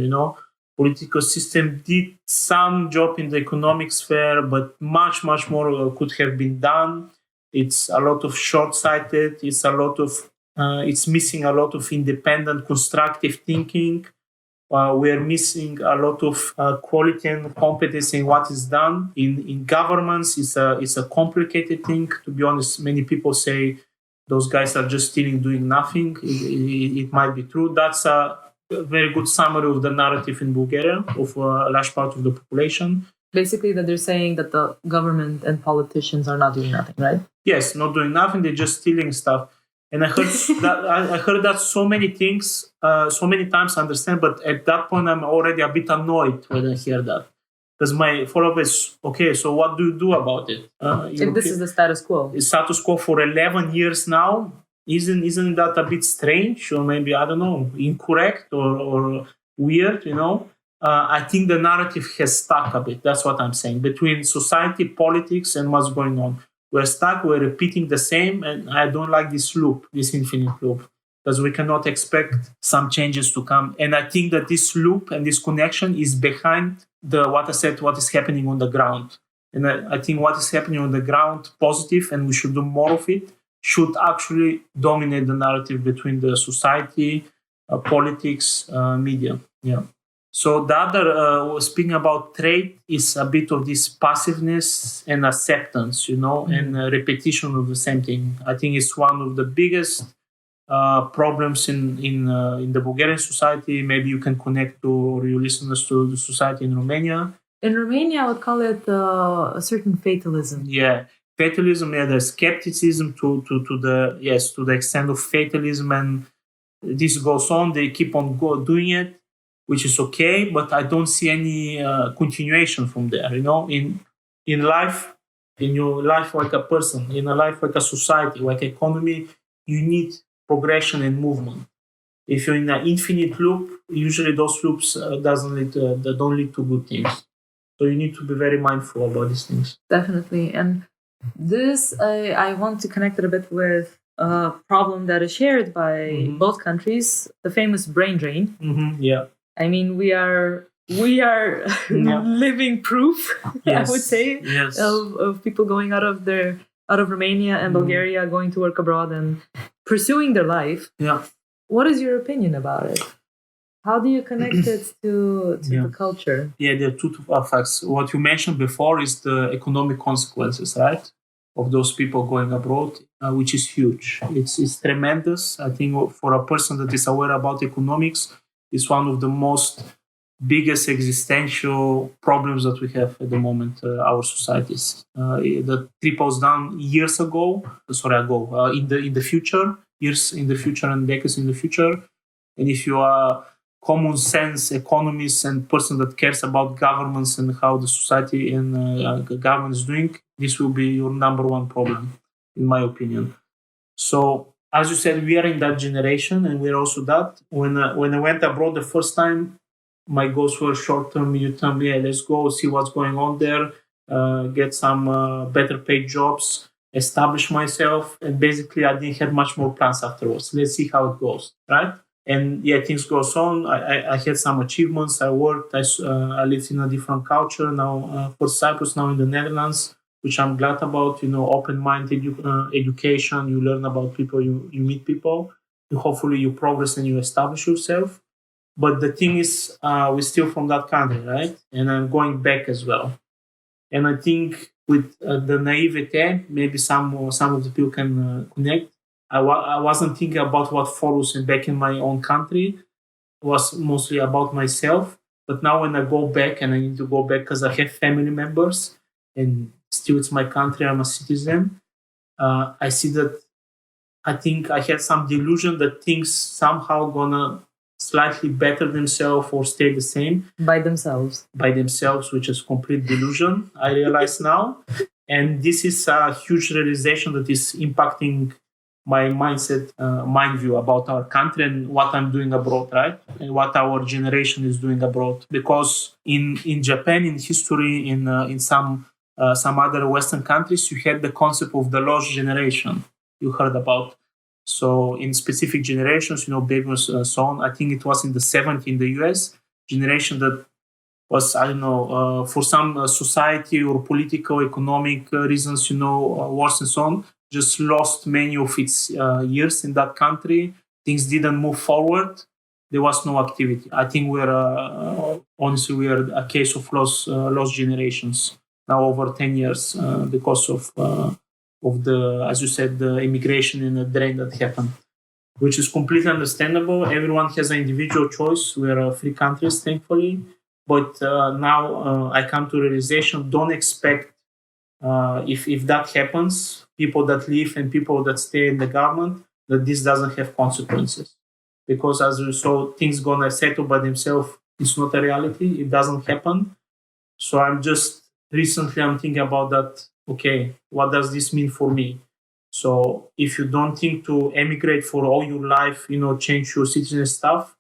Political system did some job in the economic sphere, but much, much more could have been done. It's a lot of short-sighted. It's missing a lot of independent, constructive thinking. We are missing a lot of quality and competence in what is done. In governments, it's a complicated thing. To be honest, many people say those guys are just stealing, doing nothing. It might be true. That's a very good summary of the narrative in Bulgaria of a large part of the population. Basically, that they're saying that the government and politicians are not doing nothing, right? Yes, not doing nothing. They're just stealing stuff. And I heard that so many things, so many times. I understand, but at that point, I'm already a bit annoyed when I hear that. Because my follow-up is, okay, so what do you do about it? If this is the status quo. The status quo for 11 years now, isn't that a bit strange? Or maybe, I don't know, incorrect or weird, I think the narrative has stuck a bit. That's what I'm saying. Between society, politics, and what's going on. We're stuck, we're repeating the same, and I don't like this loop, this infinite loop. Because we cannot expect some changes to come. And I think that this loop and this connection is behind what is happening on the ground. And I think what is happening on the ground, positive, and we should do more of it, should actually dominate the narrative between the society, politics, media. Yeah. So the other, speaking about trait, is a bit of this passiveness and acceptance, and repetition of the same thing. I think it's one of the biggest problems in the Bulgarian society. Maybe you can connect to, or your listeners, to the society in Romania. In Romania, I would call it a certain fatalism. Yeah, fatalism. Yeah, there's skepticism to the extent of fatalism, and this goes on. They keep on doing it, which is okay, but I don't see any continuation from there. In life, in your life like a person, in a life like a society, like economy, you need progression and movement. If you're in an infinite loop, usually those loops they don't lead to good things. So you need to be very mindful about these things. Definitely. And this, I want to connect it a bit with a problem that is shared by both countries, the famous brain drain. Yeah. I mean, we are living proof, yes. I would say, yes. of people going out of Romania and Bulgaria, going to work abroad and pursuing their life. Yeah. What is your opinion about it? How do you connect it to the culture? Yeah, there are two facts. What you mentioned before is the economic consequences, right, of those people going abroad, which is huge. It's tremendous. I think for a person that is aware about economics, it's one of the most biggest existential problems that we have at the moment, our societies. That triples down in the future, years in the future and decades in the future. And if you are common sense economist and person that cares about governments and how the society and the government is doing, this will be your number one problem, in my opinion. So, as you said, we are in that generation, and we're also that. When I went abroad the first time, my goals were short-term, medium-term. Yeah, let's go see what's going on there, get some better paid jobs, establish myself, and basically I didn't have much more plans afterwards. Let's see how it goes, right? And yeah, things goes on. I had some achievements. I worked. I lived in a different culture now for Cyprus, now in the Netherlands, which I'm glad about. Open-minded education. You learn about people. You meet people. Hopefully, you progress and you establish yourself. But the thing is, we're still from that country, right? And I'm going back as well. And I think with the naivete, maybe some of the people can connect. I wasn't thinking about what follows back in my own country. It was mostly about myself. But now when I go back, and I need to go back because I have family members, and still it's my country, I'm a citizen, I see that I think I had some delusion that things somehow gonna slightly better themselves or stay the same. By themselves, which is complete delusion, I realize now. And this is a huge realization that is impacting my mindset, mind view about our country and what I'm doing abroad, right? And what our generation is doing abroad. Because in Japan, in history, in some other Western countries, you had the concept of the lost generation you heard about. So in specific generations, babies and so on, I think it was in the 70s in the US, generation that was, I don't know, for some society or political, economic reasons, wars and so on, just lost many of its years in that country. Things didn't move forward. There was no activity. I think we're a case of lost generations now over 10 years because of the, as you said, the immigration and the drain that happened, which is completely understandable. Everyone has an individual choice. We're free countries, thankfully. But now I come to realization, don't expect, if that happens, people that leave and people that stay in the government, that this doesn't have consequences. Because as you saw, things gonna settle by themselves. It's not a reality. It doesn't happen. So I'm thinking about that. Okay, what does this mean for me? So if you don't think to emigrate for all your life, change your citizen stuff,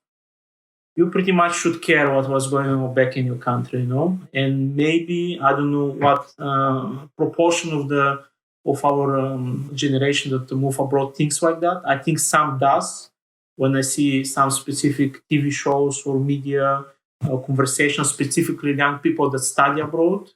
you pretty much should care what was going on back in your country, And maybe, I don't know what proportion of our generation that move abroad thinks like that. I think some does. When I see some specific TV shows or media conversations, specifically young people that study abroad,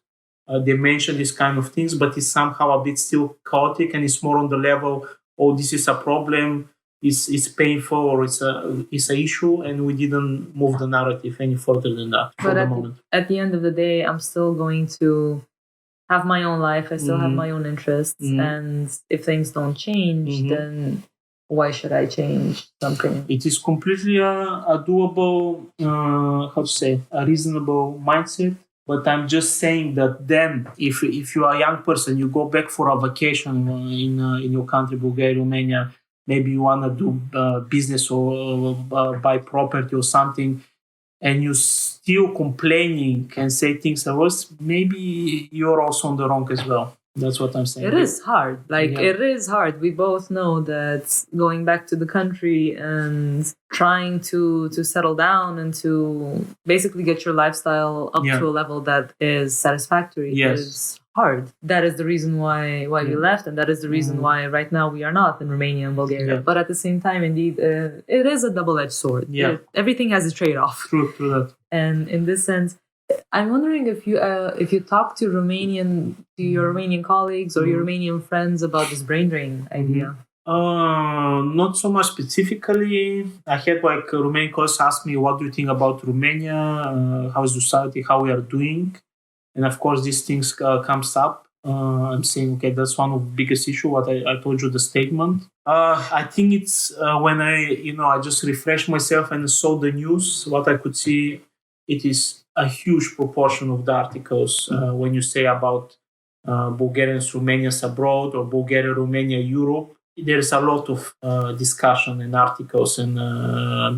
they mention these kind of things, but it's somehow a bit still chaotic, and it's more on the level, oh, this is a problem, it's painful or it's a issue, and we didn't move the narrative any further than that for the moment. At the end of the day, I'm still going to have my own life. I still have my own interests, and if things don't change, then why should I change something? It is completely a doable, a reasonable mindset. But I'm just saying that then, if you are a young person, you go back for a vacation in your country, Bulgaria, Romania, maybe you want to do business or buy property or something, and you're still complaining and say things are worse, maybe you're also on the wrong as well. That's what I'm saying. It is hard. It is hard. We both know that going back to the country and trying to settle down and to basically get your lifestyle up to a level that is satisfactory is hard. That is the reason why we left, and that is the reason why right now we are not in Romania and Bulgaria. But at the same time, indeed, it is a double-edged sword. Yeah. Everything has a trade-off. True that. And in this sense, I'm wondering if you talk to your Romanian colleagues or your Romanian friends about this brain drain idea. Not so much specifically. I had Romanian colleagues ask me, what do you think about Romania? How is society? How we are doing? And of course, these things comes up. I'm saying, okay, that's one of the biggest issue. What I told you, the statement. I think it's when I just refreshed myself and saw the news. What I could see, it is a huge proportion of the articles when you say about Bulgarians, Romanians abroad or Bulgaria, Romania, Europe. There is a lot of discussion and articles and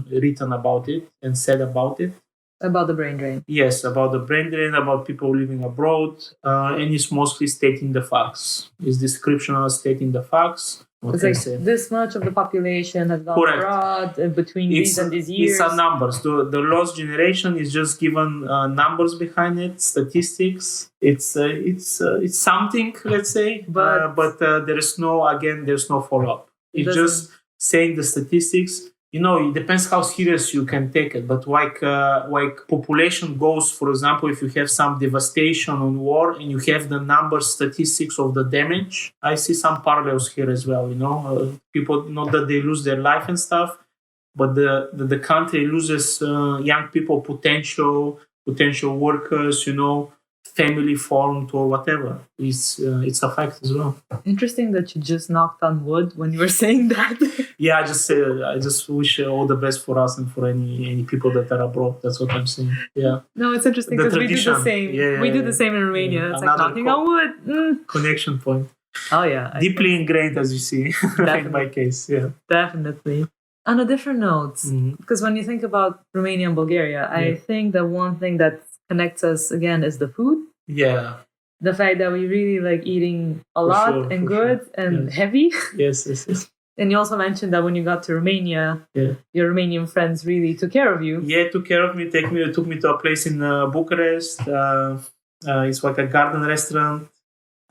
written about it and said about it. About the brain drain. Yes, about the brain drain, about people living abroad, and it's mostly stating the facts. It's descriptional stating the facts. It's like this much of the population has gone abroad between these and these years. It's a numbers. The lost generation is just given numbers behind it, statistics. It's something, let's say, but there's no follow-up. It's just saying the statistics. It depends how serious you can take it. But like population goes, for example, if you have some devastation on war and you have the numbers, statistics of the damage, I see some parallels here as well. People, not that they lose their life and stuff, but the country loses young people, potential workers, family formed or whatever. It's a fact as well. Interesting that you just knocked on wood when you were saying that. Yeah, I just wish all the best for us and for any people that are abroad. That's what I'm saying. Yeah. No, it's interesting because we do the same. We do the same in Romania. It's like knocking on wood. Connection point. Oh yeah. Deeply ingrained, as you see, in my case. Yeah. Definitely. On a different note, because when you think about Romania and Bulgaria, I think that one thing that connects us again is the food. Yeah. The fact that we really like eating a lot and good and heavy. Yes. And you also mentioned that when you got to Romania, your Romanian friends really took care of you. Yeah, took care of me. Took me to a place in Bucharest. It's like a garden restaurant.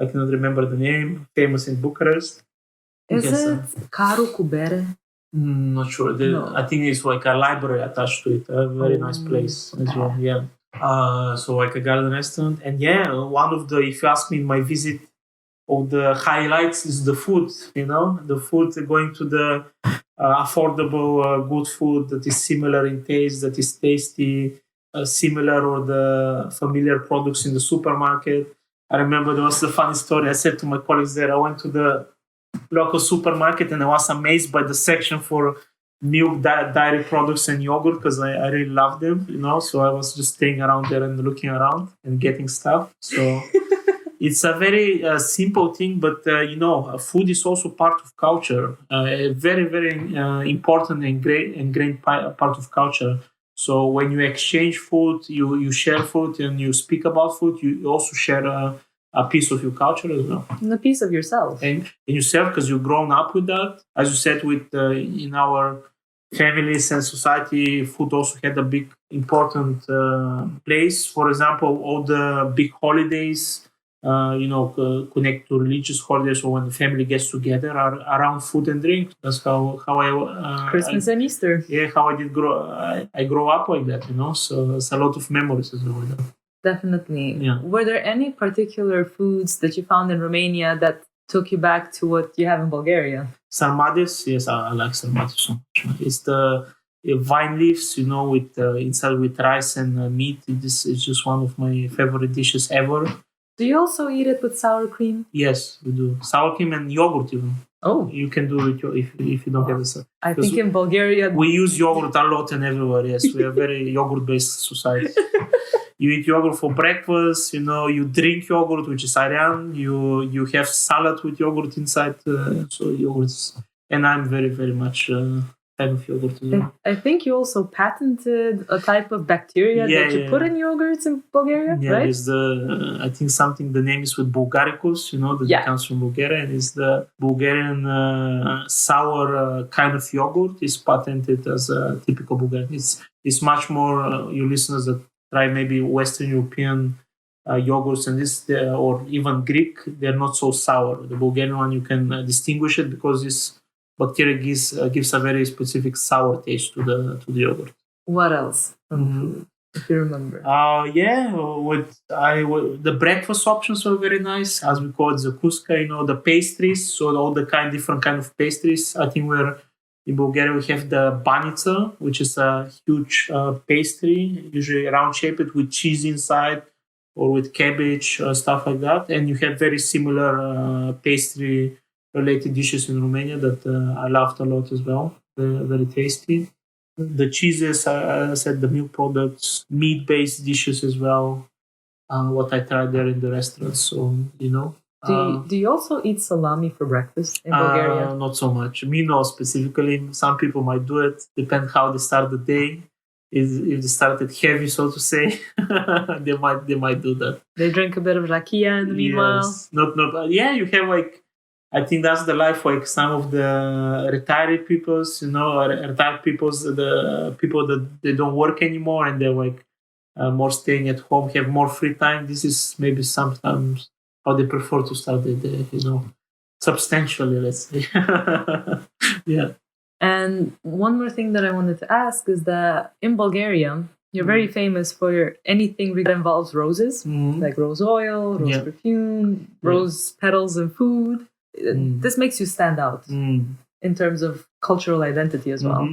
I cannot remember the name. Famous in Bucharest. Is it Caru cu bere? Not sure. I think it's like a library attached to it. A very nice place as well. Yeah. So like a garden restaurant. And one of the, if you ask me in my visit, of the highlights is the food, the food going to the affordable, good food that is similar in taste, that is tasty, similar or the familiar products in the supermarket. I remember there was a funny story. I said to my colleagues there, I went to the local supermarket and I was amazed by the section for milk, dairy products and yogurt because I really love them, so I was just staying around there and looking around and getting stuff. So it's a very simple thing, but food is also part of culture, a very, very important and ingrained part of culture. So when you exchange food, you share food and you speak about food, you also share a piece of your culture as well. And a piece of yourself. And yourself, because you've grown up with that. As you said, in our families and society, food also had a big, important place. For example, all the big holidays, connect to religious holidays or when the family gets together are around food and drink. That's how I Christmas and Easter. Yeah, how I did grow. I grow up like that, So it's a lot of memories as well. Definitely. Yeah. Were there any particular foods that you found in Romania that took you back to what you have in Bulgaria. Sarmades, yes, I like sarmades so much. It's the vine leaves, with inside with rice and meat. This is just one of my favorite dishes ever. Do you also eat it with sour cream? Yes, we do. Sour cream and yogurt even. Oh. You can do it if you don't have it. I think in Bulgaria... We use yogurt a lot and everywhere, yes. We are very yogurt-based society. You eat yogurt for breakfast, you drink yogurt, which is Aryan. You have salad with yogurt inside. So yogurts. And I'm very, very much fan of yogurt as well. I think you also patented a type of bacteria that you put in yogurts in Bulgaria, right? It's I think the name is with Bulgaricus, that comes from Bulgaria, and it's the Bulgarian sour kind of yogurt is patented as a typical Bulgarian. It's much more, you listeners that try maybe Western European yogurts and this, or even Greek, they're not so sour. The Bulgarian one, you can distinguish it because this bacteria gives a very specific sour taste to the yogurt. What else? If you remember. The breakfast options were very nice, as we call it zacusca, the pastries, so all the different kind of pastries. I think in Bulgaria we have the banica, which is a huge pastry, usually round shaped with cheese inside or with cabbage, stuff like that. And you have very similar pastry related dishes in Romania that I loved a lot as well. Very tasty. The cheeses, I said, the milk products, meat-based dishes as well. What I tried there in the restaurants. So, Do you also eat salami for breakfast in Bulgaria? Not so much. Me, no, specifically. Some people might do it. Depends how they start the day. If they started heavy, so to say, they might do that. They drink a bit of rakia in the meanwhile. Yes. You have I think that's the life some of the retired peoples, retired peoples, the people that they don't work anymore and they're more staying at home, have more free time. This is maybe sometimes how they prefer to start the day, substantially, let's say. Yeah. And one more thing that I wanted to ask is that in Bulgaria, you're very famous for anything that involves roses, like rose oil, rose perfume, rose petals and food. This makes you stand out in terms of cultural identity as well.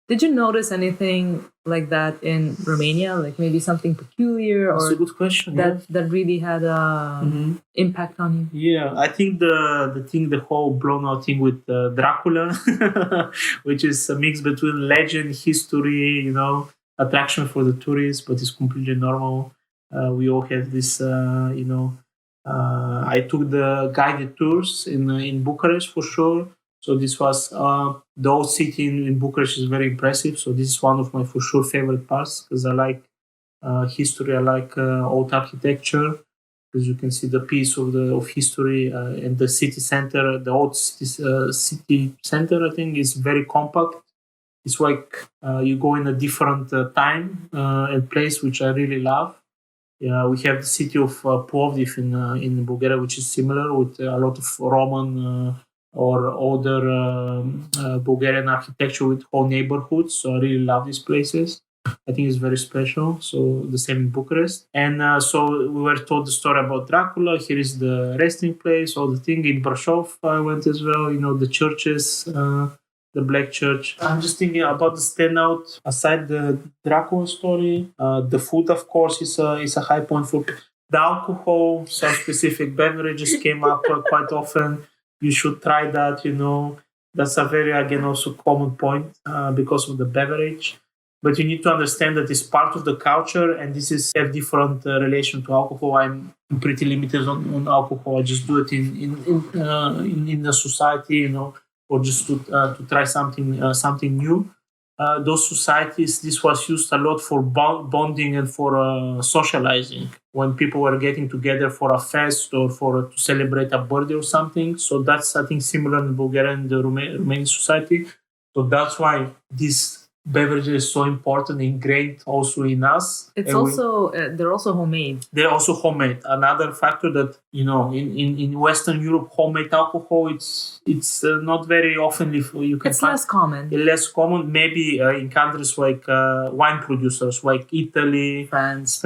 Did you notice anything like that in Romania? Like maybe something peculiar or that's a good question, that really had an impact on you? Yeah, I think the whole blown out thing with Dracula, which is a mix between legend, history, attraction for the tourists, but it's completely normal. We all have this, I took the guided tours in Bucharest for sure. So this was the old city in Bucharest is very impressive. So this is one of my for sure favorite parts because I like history. I like old architecture because you can see the piece of history and the city center. The old city center, I think, is very compact. It's you go in a different time and place, which I really love. Yeah, we have the city of Plovdiv in Bulgaria, which is similar with a lot of Roman or older Bulgarian architecture with whole neighborhoods. So I really love these places. I think it's very special. So the same in Bucharest. And so we were told the story about Dracula. Here is the resting place, all the thing. In Brașov I went as well, the churches, the Black Church. I'm just thinking about the standout aside the Dracula story. The food, of course, is a high point for the alcohol. Some specific beverages came up quite often. You should try that. That's a very, again, also common point because of the beverage. But you need to understand that it's part of the culture, and this is a different relation to alcohol. I'm pretty limited on alcohol. I just do it in the society, or just to try something new. Those societies, this was used a lot for bonding and for socializing when people were getting together for a fest or to celebrate a birthday or something. So that's, I think, similar in Bulgarian and the Romanian society. So that's why this beverage is so important, ingrained also in us. It's they're also homemade. They're also homemade. Another factor that in Western Europe, homemade alcohol it's not very often you can. It's less common. Less common, maybe in countries like wine producers, like Italy, France.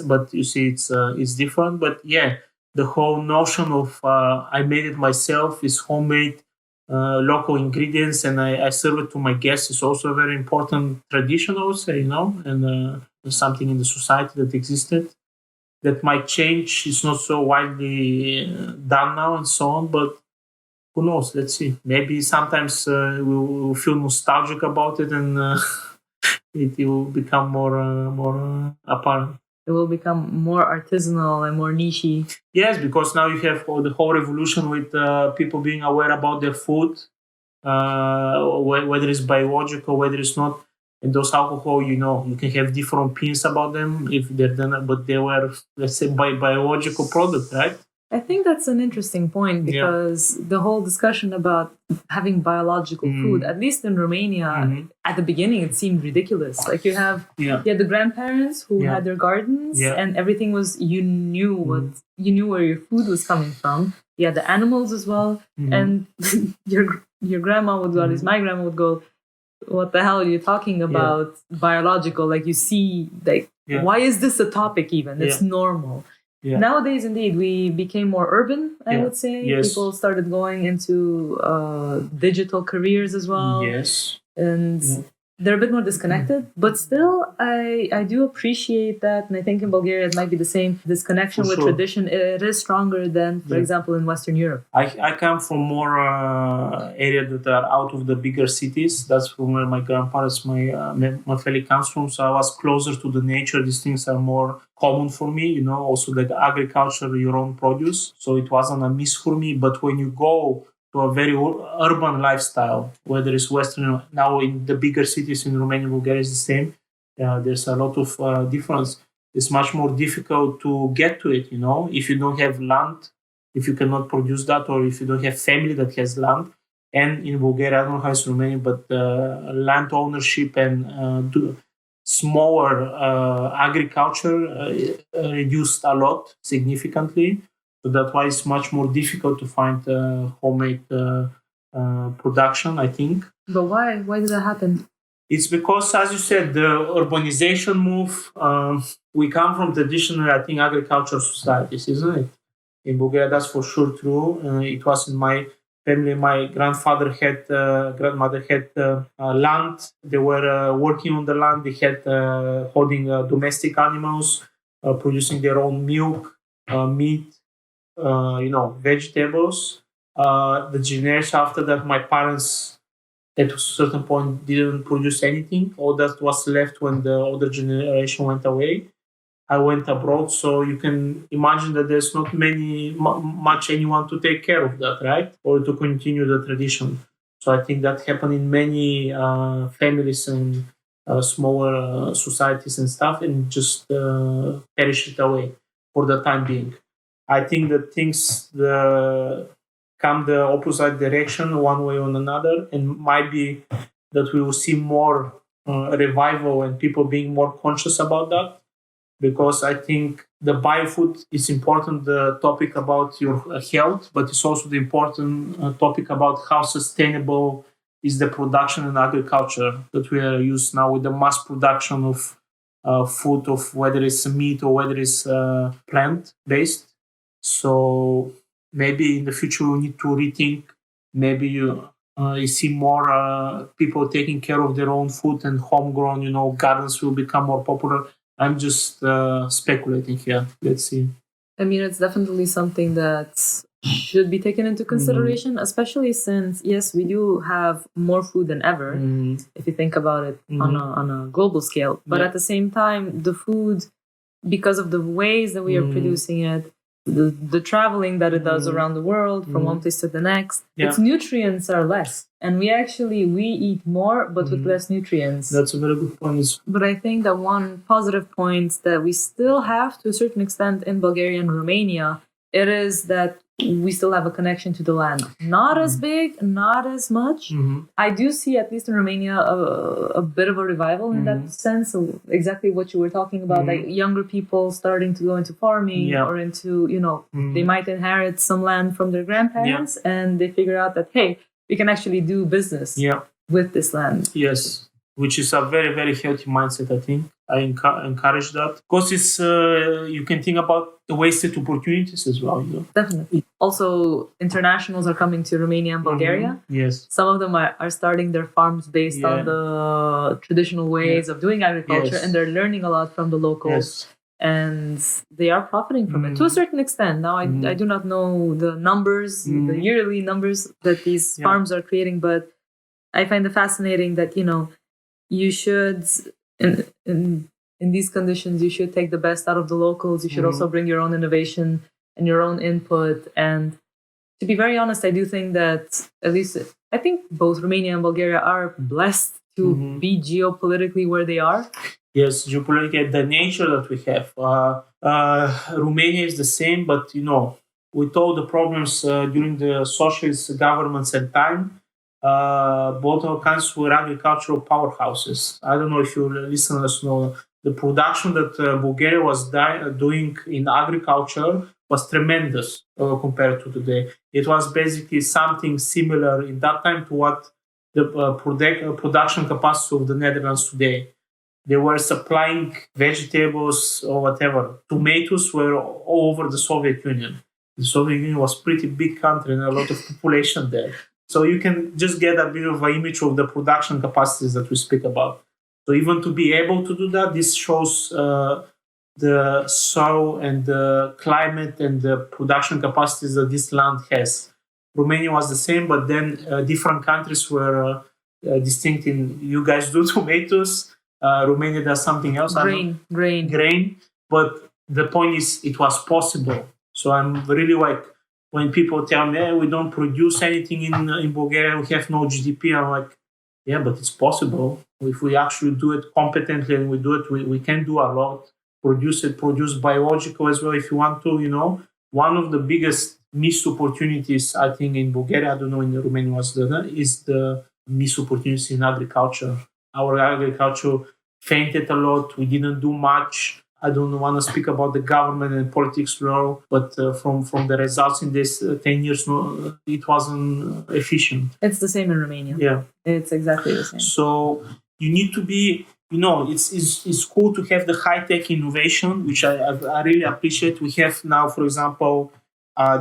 But you see, it's different. But yeah, the whole notion of I made it myself, is homemade, local ingredients, and I serve it to my guests is also a very important tradition, I would say, and something in the society that existed that might change. It's not so widely done now and so on, but who knows? Let's see. Maybe sometimes we'll feel nostalgic about it, and it will become more apparent. It will become more artisanal and more nichey. Yes, because now you have the whole revolution with people being aware about their food, whether it's biological, whether it's not. And those alcohol, you can have different opinions about them if they're done, but they were, let's say, biological product, right? I think that's an interesting point, because the whole discussion about having biological food, at least in Romania, at the beginning it seemed ridiculous. Like you had the grandparents who had their gardens, and everything was, you knew where your food was coming from. You had the animals as well, and your grandma would go, at least my grandma would go, what the hell are you talking about biological? Like you see, like why is this a topic even? It's normal. Yeah. Nowadays, indeed, we became more urban, I would say. Yes. People started going into digital careers as well. Yes. And they're a bit more disconnected. But still, I do appreciate that. And I think in Bulgaria, it might be the same. This connection with tradition, it is stronger than, for example, in Western Europe. I come from more areas that are out of the bigger cities. That's from where my grandparents, my family comes from. So I was closer to the nature. These things are more common for me, also the agriculture, your own produce. So it wasn't a miss for me. But when you go to a very urban lifestyle, whether it's Western, now in the bigger cities in Romania and Bulgaria is the same. There's a lot of difference. It's much more difficult to get to it, if you don't have land, if you cannot produce that, or if you don't have family that has land. And in Bulgaria, I don't know how it's Romania, but land ownership and smaller agriculture reduced a lot significantly. So that's why it's much more difficult to find homemade production, I think. But why? Why did that happen? It's because, as you said, the urbanization move. We come from traditional, I think, agricultural societies, isn't it? In Bulgaria, that's for sure true. It was in my family. My grandmother had land. They were working on the land. They had holding domestic animals, producing their own milk, meat, vegetables. The generation after that, my parents at a certain point didn't produce anything. All that was left when the older generation went away. I went abroad, so you can imagine that there's not much anyone to take care of that, right? Or to continue the tradition. So I think that happened in many families and smaller societies and stuff, and just perished away for the time being. I think that things come the opposite direction one way or another, and might be that we will see more revival and people being more conscious about that. Because I think the biofood is important, the topic about your health, but it's also the important topic about how sustainable is the production and agriculture that we are used now with the mass production of food, of whether it's meat or whether it's plant-based. So maybe in the future we need to rethink. Maybe you see more people taking care of their own food, and homegrown, gardens will become more popular. I'm just speculating here. Let's see. I mean, it's definitely something that should be taken into consideration, especially since, yes, we do have more food than ever, if you think about it on a global scale. But at the same time, the food, because of the ways that we are producing it, the traveling that it does around the world from one place to the next, its nutrients are less. And we eat more, but with less nutrients. That's a very good point. But I think that one positive point that we still have to a certain extent in Bulgaria and Romania, it is that we still have a connection to the land. Not as big, not as much. I do see, at least in Romania, a bit of a revival in that sense. So exactly what you were talking about, like younger people starting to go into farming or into, they might inherit some land from their grandparents and they figure out that, hey, we can actually do business with this land. Yes. which is a very, very healthy mindset, I think. I encourage that because it's you can think about the wasted opportunities as well. Definitely. Also, internationals are coming to Romania and Bulgaria. Yes. Some of them are starting their farms based on the traditional ways of doing agriculture, and they're learning a lot from the locals. And they are profiting from it to a certain extent. Now, I do not know the numbers, the yearly numbers that these farms are creating, but I find it fascinating that, you should, in these conditions, you should take the best out of the locals. You should also bring your own innovation and your own input. And to be very honest, I do think that, at least, I think both Romania and Bulgaria are blessed to be geopolitically where they are. Yes, geopolitically, the nature that we have. Romania is the same, but, with all the problems during the socialist governments and time, both our countries were agricultural powerhouses. I don't know if your listeners know the production that Bulgaria was doing in agriculture was tremendous compared to today. It was basically something similar in that time to what the production capacity of the Netherlands today. They were supplying vegetables or whatever. Tomatoes were all over the Soviet Union. The Soviet Union was a pretty big country and a lot of population there. So you can just get a bit of an image of the production capacities that we speak about. So even to be able to do that, this shows the soil and the climate and the production capacities that this land has. Romania was the same, but then different countries were distinct in, you guys do tomatoes, Romania does something else. Grain. But the point is, it was possible. So I'm really like, when people tell me, we don't produce anything in Bulgaria, we have no GDP, I'm like, yeah, but it's possible. If we actually do it competently and we do it, we can do a lot. Produce biological as well if you want to, One of the biggest missed opportunities, I think, in Bulgaria, I don't know in Romania, is the missed opportunities in agriculture. Our agriculture fainted a lot. We didn't do much. I don't want to speak about the government and politics now, but from the results in this 10 years, it wasn't efficient. It's the same in Romania. Yeah. It's exactly the same. So you need to be, it's cool to have the high-tech innovation, which I really appreciate. We have now, for example,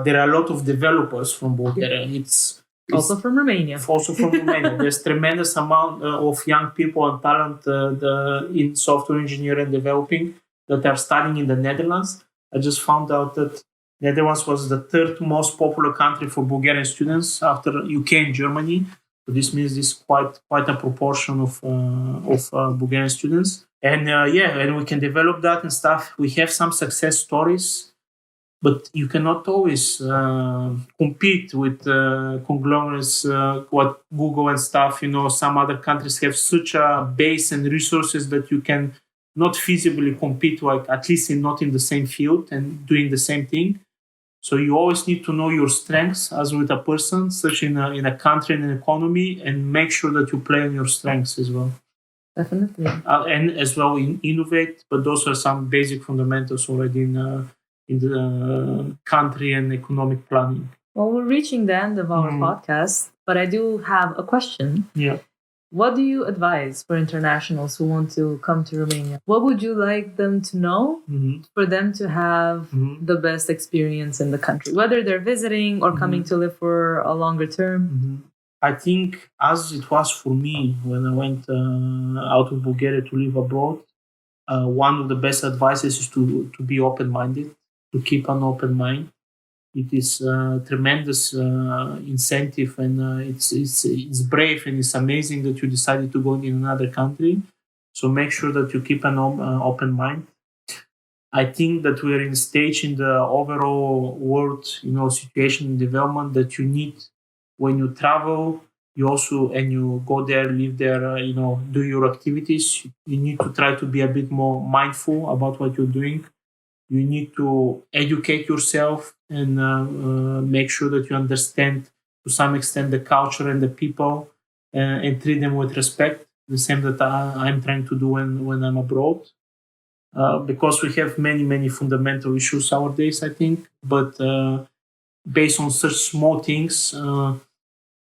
there are a lot of developers from Bulgaria. It's also from Romania. There's tremendous amount of young people and talent in software engineering and developing that are studying in the Netherlands. I just found out that Netherlands was the third most popular country for Bulgarian students after UK and Germany. So this means this quite a proportion of Bulgarian students. And and we can develop that and stuff. We have some success stories, but you cannot always compete with conglomerates, what Google and stuff. Some other countries have such a base and resources that you can not feasibly compete, like at least not in the same field and doing the same thing. So you always need to know your strengths as with a person, such in a country and an economy, and make sure that you play on your strengths as well. Definitely. And as well innovate, but those are some basic fundamentals already in the country and economic planning. Well, we're reaching the end of our podcast, but I do have a question. Yeah. What do you advise for internationals who want to come to Romania? What would you like them to know for them to have the best experience in the country, whether they're visiting or coming to live for a longer term? I think as it was for me when I went out of Bulgaria to live abroad, one of the best advices is to be open-minded, to keep an open mind. It is a tremendous incentive, and it's brave and it's amazing that you decided to go in another country. So make sure that you keep an open mind. I think that we are in a stage in the overall world, situation and development that you need when you travel. You also, and you go there, live there, do your activities. You need to try to be a bit more mindful about what you're doing. You need to educate yourself and make sure that you understand to some extent the culture and the people and treat them with respect, the same that I'm trying to do when I'm abroad. Because we have many, many fundamental issues nowadays, I think. But based on such small things,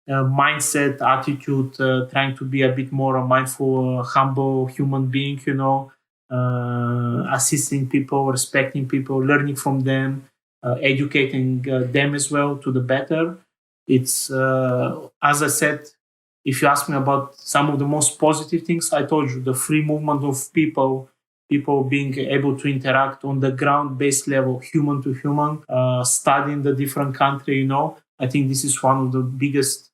mindset, attitude, trying to be a bit more a mindful, humble human being, assisting people, respecting people, learning from them, educating them as well to the better. It's, as I said, if you ask me about some of the most positive things, I told you the free movement of people being able to interact on the ground-based level, human to human, studying the different country, I think this is one of the biggest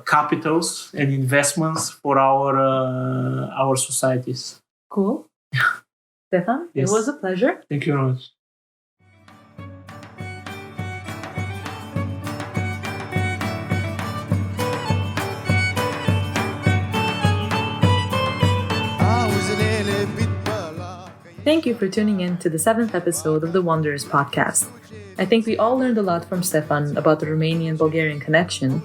capitals and investments for our societies. Cool. Stefan, Yes. It was a pleasure. Thank you very much. Thank you for tuning in to the 7th episode of the Woanderers podcast. I think we all learned a lot from Stefan about the Romanian-Bulgarian connection,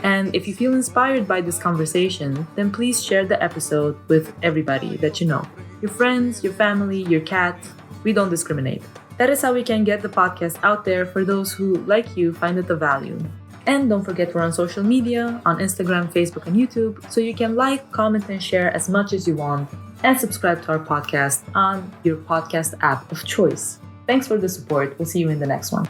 and if you feel inspired by this conversation, then please share the episode with everybody that you know. Your friends, your family, your cat. We don't discriminate. That is how we can get the podcast out there for those who, like you, find it of value. And don't forget we're on social media, on Instagram, Facebook, and YouTube, so you can like, comment, and share as much as you want, and subscribe to our podcast on your podcast app of choice. Thanks for the support. We'll see you in the next one.